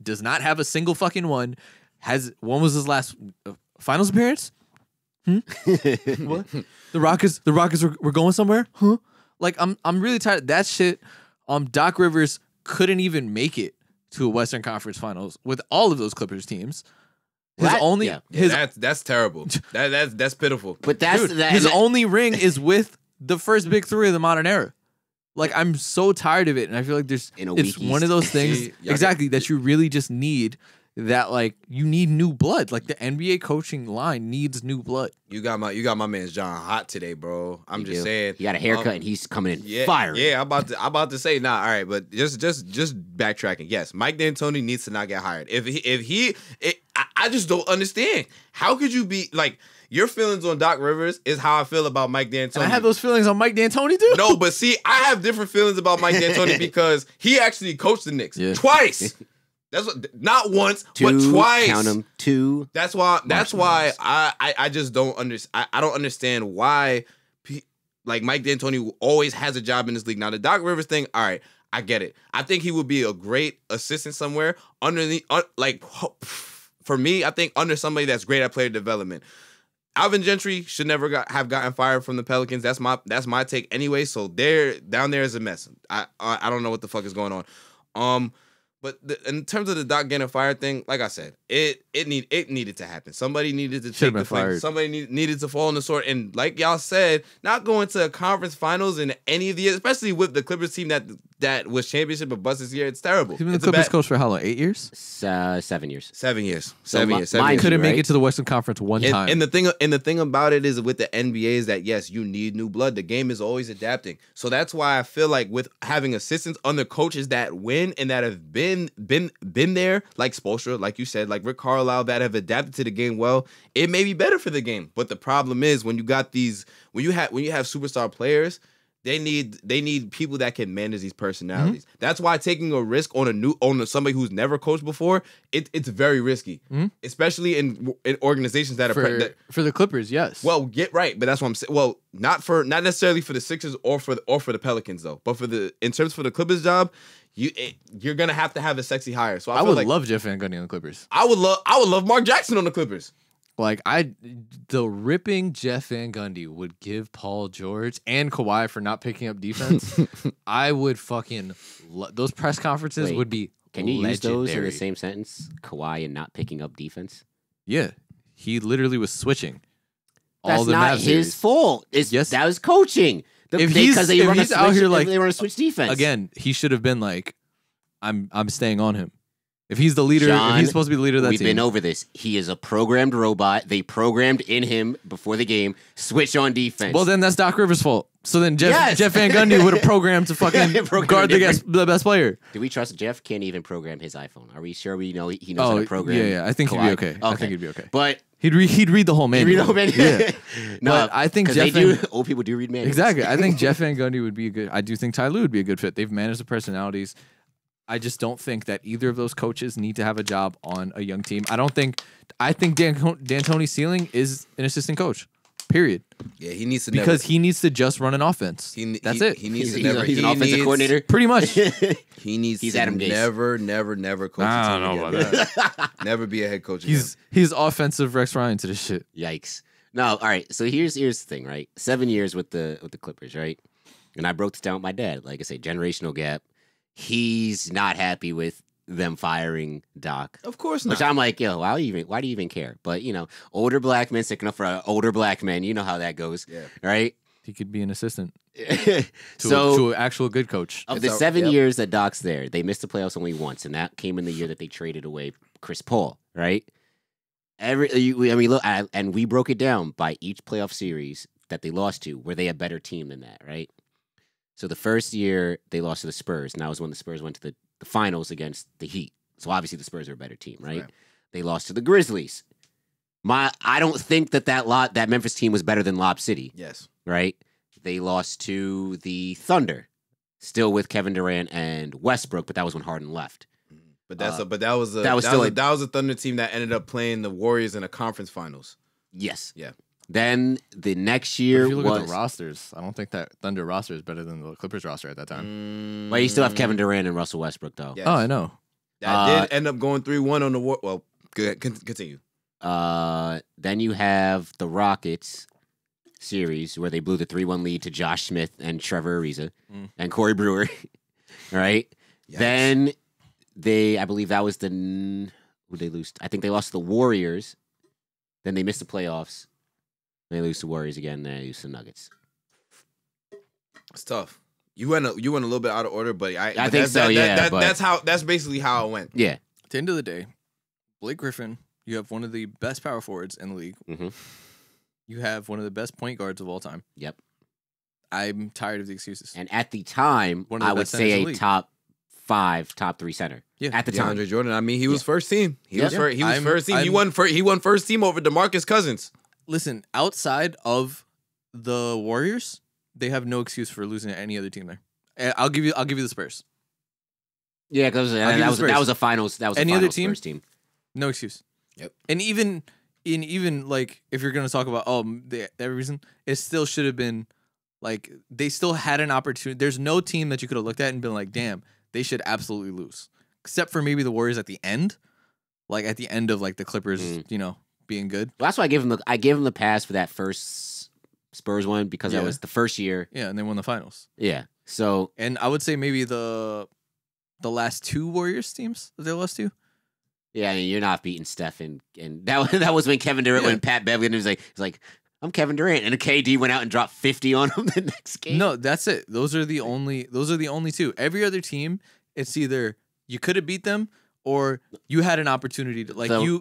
S1: does not have a single fucking one. When was his last finals appearance? What? The Rockets were going somewhere? Huh? Like I'm really tired of that shit. Doc Rivers couldn't even make it to a Western Conference Finals with all of those Clippers teams.
S3: That's terrible. That's pitiful.
S2: But
S1: his only ring is with the first big three of the modern era. Like I'm so tired of it, and I feel like it's one of those things exactly that you really just need. That like you need new blood. Like the NBA coaching line needs new blood.
S3: You got my man's John hot today, bro. I'm just saying.
S2: He got a haircut and he's coming in fire.
S3: Yeah, I'm about to say all right, but just backtracking. Yes, Mike D'Antoni needs to not get hired. I just don't understand. How could you be like your feelings on Doc Rivers is how I feel about Mike D'Antoni.
S1: And I have those feelings on Mike D'Antoni too.
S3: No, but see, I have different feelings about Mike D'Antoni because he actually coached the Knicks twice. That's not once, but twice.
S2: Count them, 2.
S3: That's why I just don't understand. I don't understand why like Mike D'Antoni always has a job in this league. Now the Doc Rivers thing, all right, I get it. I think he would be a great assistant somewhere for me. I think under somebody that's great at player development. Alvin Gentry should never have gotten fired from the Pelicans. That's my take anyway. So down there is a mess. I don't know what the fuck is going on. But in terms of the Doc getting fired thing, like I said, it needed to happen. Somebody needed to take the flame. Somebody needed to fall on the sword. And like y'all said, not going to a conference finals in any of the years, especially with the Clippers team that was championship but bust this year, it's terrible.
S1: He's been the Clippers coach for how long? 8 years?
S2: 7 years.
S3: 7 years.
S2: So
S3: 7 years.
S2: mine
S1: Couldn't make
S2: right?
S1: it to the Western Conference one time.
S3: And the thing about it is with the NBA is that yes, you need new blood. The game is always adapting. So that's why I feel like with having assistants under coaches that win and that have been there, like Spoelstra, like you said, like Rick Carlisle, that have adapted to the game well, it may be better for the game. But the problem is when you have superstar players, they need people that can manage these personalities. Mm-hmm. That's why taking a risk on somebody who's never coached before, it's very risky, especially in organizations that
S1: for the Clippers. Yes.
S3: Well, get right, but that's what I'm saying. Well, not necessarily for the Sixers or for the Pelicans though, but for the Clippers job. You're gonna have to have a sexy hire. So I would
S1: love Jeff Van Gundy on the Clippers.
S3: I would love Mark Jackson on the Clippers.
S1: Like the ripping Jeff Van Gundy would give Paul George and Kawhi for not picking up defense. I would fucking those press conferences would be.
S2: Can you
S1: legendary.
S2: use those in the same sentence? Kawhi and not picking up defense.
S1: Yeah, he literally was switching.
S2: That's
S1: all the
S2: not his fault. That was coaching.
S1: If he's out here like
S2: they want to switch defense
S1: again, he should have been like, I'm staying on him. If he's the leader,
S2: John,
S1: if he's supposed to be the leader of that
S2: we've
S1: team.
S2: been over this. He is a programmed robot. They programmed in him before the game, switch on defense.
S1: Well, then that's Doc Rivers' fault. So then Jeff Van Gundy would have programmed to fucking guard the best player.
S2: Do we trust Jeff? Can't even program his iPhone. Are we sure he knows how to program?
S1: Yeah. I think
S2: Kawhi?
S1: he'd be okay. I think he'd be okay.
S2: But
S1: he'd read the whole manual. Yeah.
S2: No,
S1: but I think
S2: old people do read manuals.
S1: Exactly. I think Jeff Van Gundy would be a good. I do think Ty Lue would be a good fit. They've managed the personalities. I just don't think that either of those coaches need to have a job on a young team. I think D'Antoni's ceiling is an assistant coach. Period.
S3: Yeah, he needs to
S1: Because he needs to just run an offense. That's it.
S3: He needs
S2: He's,
S3: to never.
S2: he's an offensive coordinator.
S1: Pretty much.
S3: He needs
S2: He's
S3: to
S2: Adam Gase.
S3: never coach
S5: I
S3: a
S5: don't
S3: team
S5: know
S3: again.
S5: about that.
S3: Never be a head coach again.
S1: He's offensive Rex Ryan to this shit.
S2: Yikes. No, all right. So here's the thing, right? 7 years with the Clippers, right? And I broke this down with my dad. Like I say, generational gap. He's not happy with them firing Doc.
S3: Of course not.
S2: Which I'm like, yo, why do you even care? But older black men sticking up for older black men. You know how that goes,
S3: Yeah.
S2: right?
S1: He could be an assistant
S2: So
S1: to an actual good coach.
S2: of the 7 years that Doc's there, they missed the playoffs only once, and that came in the year that they traded away Chris Paul, right? And we broke it down by each playoff series that they lost to, were they a better team than that, right? So the first year they lost to the Spurs, and that was when the Spurs went to the finals against the Heat. So obviously the Spurs are a better team, right? They lost to the Grizzlies. I don't think that Memphis team was better than Lob City.
S3: Yes.
S2: Right? They lost to the Thunder, still with Kevin Durant and Westbrook, but that was when Harden left.
S3: But that was a Thunder team that ended up playing the Warriors in a conference finals.
S2: Yes.
S3: Yeah.
S2: Then the next
S1: But
S2: year
S1: if you look at the rosters, I don't think that Thunder roster is better than the Clippers roster at that time.
S2: Well, you still have Kevin Durant and Russell Westbrook, though.
S3: Yes.
S1: Oh, I know.
S3: That did end up going 3-1 on the war. Well, good. Continue.
S2: Then you have the Rockets series where they blew the 3-1 lead to Josh Smith and Trevor Ariza and Corey Brewer. Right?
S3: Yikes.
S2: Then I believe that was who they lose. I think they lost to the Warriors. Then they missed the playoffs. They lose to Warriors again. Then they lose to Nuggets.
S3: It's tough. You went a little bit out of order, but
S2: I think so.
S3: That's basically how it went.
S2: Yeah.
S1: At the end of the day, Blake Griffin, you have one of the best power forwards in the league.
S2: Mm-hmm.
S1: You have one of the best point guards of all time.
S2: Yep.
S1: I'm tired of the excuses.
S2: And at the time,
S1: One of the
S2: I would
S1: best centers in
S2: say
S1: the
S2: a
S1: league.
S2: top 5, top 3 center.
S1: Yeah.
S2: At the time.
S3: DeAndre Jordan. I mean, he was first team. He was first team. He
S1: I'm-
S3: won first team over DeMarcus Cousins.
S1: Listen, outside of the Warriors, they have no excuse for losing to any other team there. I'll give you the Spurs.
S2: Yeah, because that was a finals. That was
S1: Any
S2: a
S1: other
S2: finals
S1: team?
S2: first team.
S1: No excuse.
S3: Yep.
S1: And even like if you're gonna talk about every reason, it still should have been like they still had an opportunity. There's no team that you could have looked at and been like, damn, they should absolutely lose. Except for maybe the Warriors at the end. Like at the end of like the Clippers, being good.
S2: Well, that's why I gave him the pass for that first Spurs one because that was the first year.
S1: Yeah, and they won the finals.
S2: Yeah. So
S1: And I would say maybe the last 2 Warriors teams that they lost to.
S2: yeah, I mean, you're not beating Steph and that was when Kevin Durant when Pat Bev was like I'm Kevin Durant and KD went out and dropped 50 on him the next game.
S1: No, that's it. Those are the only 2. Every other team, it's either you could have beat them or you had an opportunity to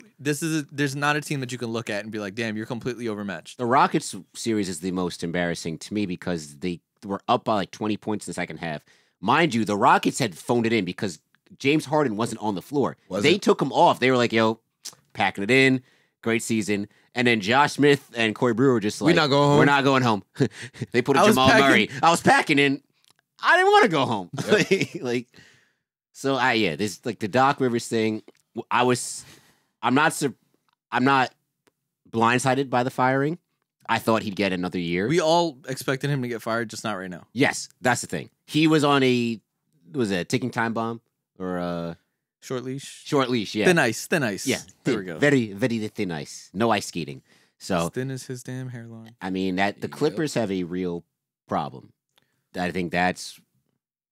S1: there's not a team that you can look at and be like, damn, you're completely overmatched.
S2: The Rockets series is the most embarrassing to me because they were up by like 20 points in the second half. Mind you, the Rockets had phoned it in because James Harden wasn't on the floor. They took him off. They were like, yo, packing it in. Great season. And then Josh Smith and Corey Brewer were just like,
S3: We're not going home.
S2: We're not going home. They put a Jamal Murray. I was packing in. I didn't want to go home. Yep. This like the Doc Rivers thing. I'm not blindsided by the firing. I thought he'd get another year.
S1: We all expected him to get fired, just not right now.
S2: Yes, that's the thing. He was on a ticking time bomb or a
S1: Short leash.
S2: short leash. Yeah,
S1: Thin ice.
S2: yeah.
S1: There we go.
S2: Very, very thin ice. No ice skating. So
S1: As thin as his damn hairline.
S2: I mean that the Clippers have a real problem. I think that's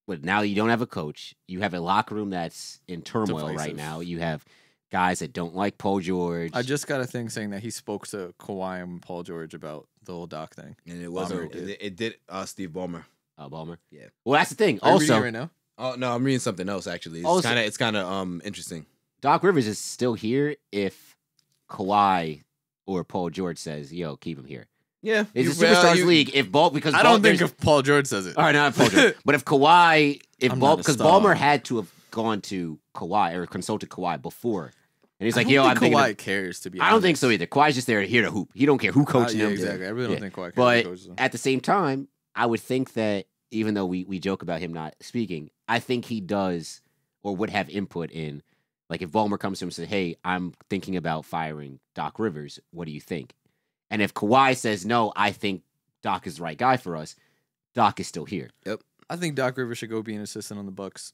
S2: what now you don't have a coach. You have a locker room that's in turmoil right
S1: Divisive.
S2: now. You have guys that don't like Paul George.
S1: I just got a thing saying that he spoke to Kawhi and Paul George about the whole Doc thing.
S3: And it
S1: Ballmer
S3: wasn't.
S1: did.
S3: It did. Steve Ballmer.
S2: Ballmer.
S3: Yeah.
S2: Well, that's the thing.
S1: Are you reading
S2: Also,
S1: it right now?
S3: Oh no, I'm reading something else actually.
S2: Also-
S3: It's kind of interesting.
S2: Doc Rivers is still here if Kawhi or Paul George says, "Yo, keep him here."
S3: Yeah,
S2: It's a superstars league. Because
S1: I don't think if Paul George says it.
S2: all right, not Paul George, but if Kawhi,
S1: I'm not a
S2: because
S1: star.
S2: Ballmer had to have gone to Kawhi or consulted Kawhi before, and he's like,
S1: I don't
S2: "Yo, I'm
S1: think
S2: thinking."
S1: Kawhi cares to be.
S2: I don't think
S1: honest.
S2: so either. Kawhi's just there to hoop. He don't care who coaches
S1: Yeah,
S2: him.
S1: exactly. I really don't
S2: Yeah.
S1: think Kawhi cares.
S2: But
S1: who coaches him.
S2: at the same time, I would think that even though we joke about him not speaking, I think he does or would have input in, like if Ballmer comes to him and says, "Hey, I'm thinking about firing Doc Rivers. What do you think?" And if Kawhi says no, I think Doc is the right guy for us. Doc is still here.
S3: Yep.
S1: I think Doc Rivers should go be an assistant on the Bucks.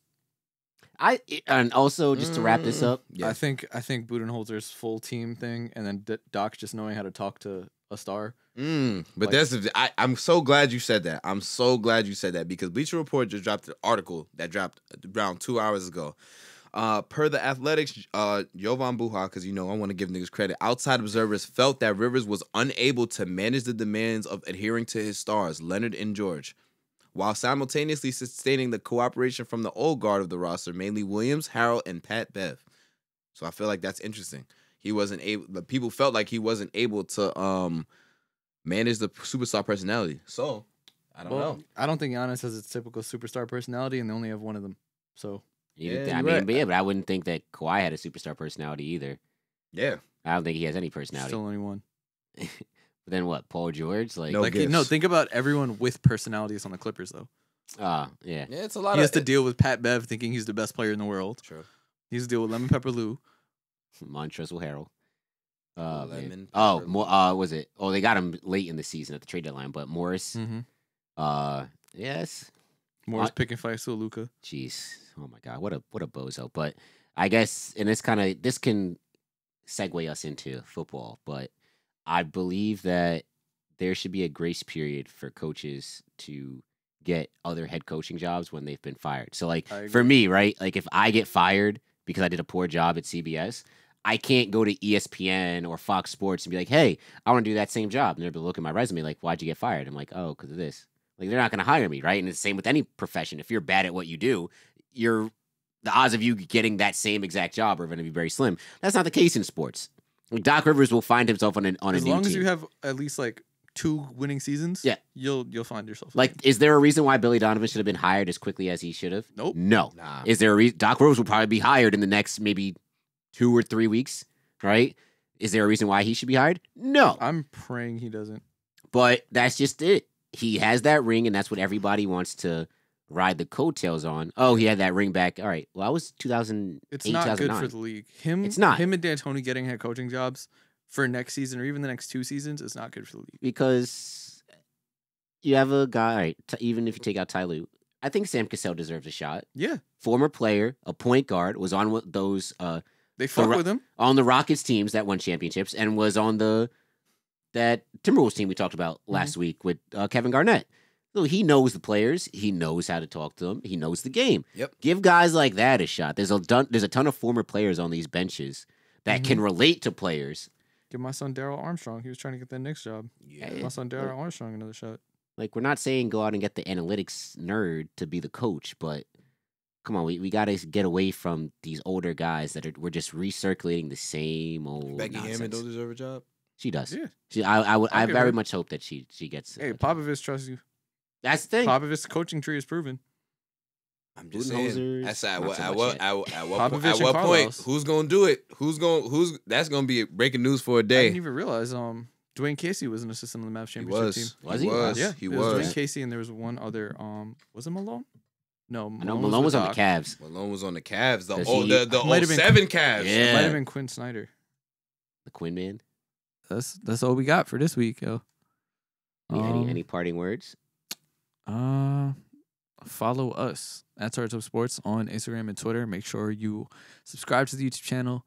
S2: And also just to wrap this up,
S3: Yeah.
S1: I think Budenholzer's full team thing, and then Doc just knowing how to talk to a star.
S3: But I'm so glad you said that. I'm so glad you said that because Bleacher Report just dropped an article that dropped around 2 hours ago. Per the Athletics, Jovan Buha, because I want to give niggas credit. Outside observers felt that Rivers was unable to manage the demands of adhering to his stars, Leonard and George, while simultaneously sustaining the cooperation from the old guard of the roster, mainly Williams, Harrell, and Pat Bev. So I feel like that's interesting. He wasn't able. The people felt like he wasn't able to manage the superstar personality. So I don't know.
S1: I don't think Giannis has its typical superstar personality, and they only have one of them. So
S2: but I wouldn't think that Kawhi had a superstar personality either.
S3: Yeah,
S2: I don't think he has any personality.
S1: still only one.
S2: But then what? Paul George,
S3: No.
S1: Think about everyone with personalities on the Clippers, though.
S2: yeah.
S3: Yeah, it's a lot.
S1: He has to deal with Pat Bev thinking he's the best player in the world.
S3: True.
S1: He has to deal with Lemon Pepper Lou.
S2: Montrezl Harrell.
S3: Lemon.
S2: Was it? Oh, they got him late in the season at the trade deadline. But Morris.
S1: Mm-hmm.
S2: Yes.
S1: Morris picking fights to Luka.
S2: Jeez. Oh my God. What a bozo. But I guess, and this can segue us into football. But I believe that there should be a grace period for coaches to get other head coaching jobs when they've been fired. So, like, for me, right? Like, if I get fired because I did a poor job at CBS, I can't go to ESPN or Fox Sports and be like, hey, I want to do that same job. And they'll be looking at my resume like, why'd you get fired? I'm like, oh, because of this. Like, they're not going to hire me, right? And it's the same with any profession. If you're bad at what you do, the odds of you getting that same exact job are going to be very slim. That's not the case in sports. Like, Doc Rivers will find himself on a new team.
S1: As long as you have at least like 2 winning seasons, you'll find yourself.
S2: Like, is there a reason why Billy Donovan should have been hired as quickly as he should have?
S1: Nope.
S2: No.
S3: Nah.
S2: Is there a reason? Doc Rivers will probably be hired in the next maybe 2 or 3 weeks, right? Is there a reason why he should be hired? No.
S1: I'm praying he doesn't.
S2: But that's just it. He has that ring, and that's what everybody wants to ride the coattails on. Oh, he had that ring back. All right. Well, that was 2008,
S1: It's not good
S2: 2009.
S1: for the league.
S2: It's not.
S1: Him and D'Antoni getting head coaching jobs for next season or even the next 2 seasons is not good for the league.
S2: Because you have a guy, all right, even if you take out Ty Lue, I think Sam Cassell deserves a shot.
S1: Yeah.
S2: Former player, a point guard, was on those
S1: They fuck with him.
S2: on the Rockets teams that won championships and was on that Timberwolves team we talked about last week with Kevin Garnett. So he knows the players. He knows how to talk to them. He knows the game.
S3: Yep.
S2: Give guys like that a shot. There's a ton of former players on these benches that can relate to players.
S1: Give my son Daryl Armstrong. He was trying to get that Knicks job.
S3: Yeah.
S1: My son Daryl Armstrong another shot.
S2: Like, we're not saying go out and get the analytics nerd to be the coach, but come on, we got to get away from these older guys we're just recirculating the same old
S3: Becky
S2: nonsense.
S3: Hammond don't deserve a job.
S2: She does.
S1: Yeah.
S2: I
S1: give
S2: very
S1: her-
S2: much hope that she gets.
S1: Hey, Popovich trusts you.
S2: That's the thing.
S1: Popovich's coaching tree is proven.
S3: I'm just saying.
S2: Budenholzer,
S3: That's
S2: not
S3: at
S2: so
S3: what
S2: much
S3: at what
S1: Popovich
S3: at
S1: and
S3: what point?
S1: Carlos.
S3: Who's gonna do it? That's gonna be breaking news for a
S1: I
S3: day.
S1: didn't even realize Dwayne Casey was an assistant on the Mavs
S3: He
S1: championship
S3: was.
S1: team.
S2: Was
S3: He
S2: he?
S3: was.
S1: Yeah,
S3: He
S1: it was Dwayne
S3: was.
S1: Casey, and there was one other. Was it Malone? No,
S2: I know Malone was on the
S1: Doc.
S2: Cavs.
S3: Malone was on the Cavs. The
S2: Does
S3: old
S2: he-
S3: the
S1: Might have been-
S3: 07 Cavs.
S2: Yeah.
S1: It might have been Quinn Snyder.
S2: The Quinn man.
S1: That's all we got for this week, yo.
S2: Any parting words?
S1: Follow us at Tarts of Sports on Instagram and Twitter. Make sure you subscribe to the YouTube channel,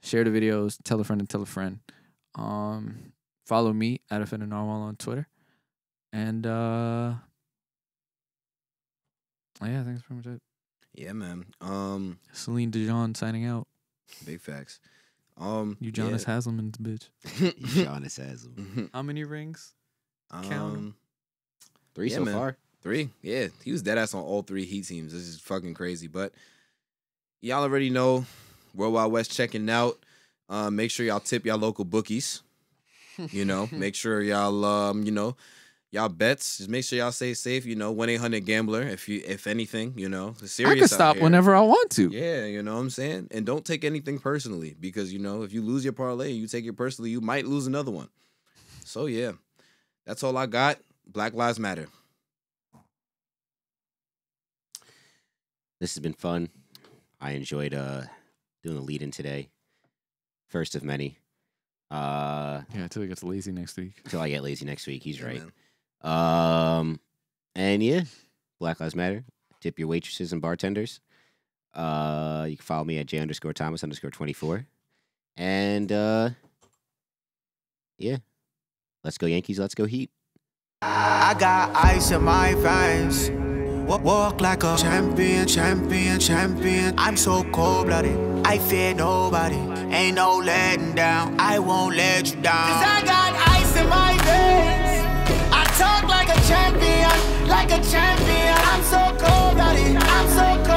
S1: share the videos, tell a friend and tell a friend. Follow me at Offender Narwhal on Twitter. And yeah, I think that's pretty much it.
S3: Yeah, man.
S1: Celine Dijon signing out.
S3: Big facts.
S1: You Jonas Hasselman's bitch.
S2: Giannis has them.
S1: How many rings? Count 'em.
S2: 3
S3: Yeah,
S2: so
S3: man.
S2: far.
S3: 3. Yeah, he was dead ass on all 3 Heat teams. This is fucking crazy. But y'all already know World Wide West checking out. Make sure y'all tip y'all local bookies. Make sure y'all y'all bets. Just make sure y'all stay safe. 1-800-GAMBLER. If anything, it's serious.
S1: I can
S3: out
S1: stop
S3: here.
S1: whenever I want to.
S3: Yeah, you know what I'm saying? And don't take anything personally because, if you lose your parlay and you take it personally, you might lose another one. So, yeah, that's all I got. Black Lives Matter.
S2: This has been fun. I enjoyed doing the lead-in today. First of many. Yeah,
S6: until he gets lazy next week.
S2: Until I get lazy next week. He's right.
S3: Man.
S2: And yeah, Black Lives Matter. Tip your waitresses and bartenders. You can follow me at J_Thomas_24. And yeah, let's go Yankees. Let's go Heat.
S4: I got ice in my veins. Walk like a champion, champion, champion. I'm so cold-blooded, I fear nobody. Ain't no letting down, I won't let you down. 'Cause I got ice in my veins. I talk like a champion, like a champion. I'm so cold-blooded, I'm so cold-blooded.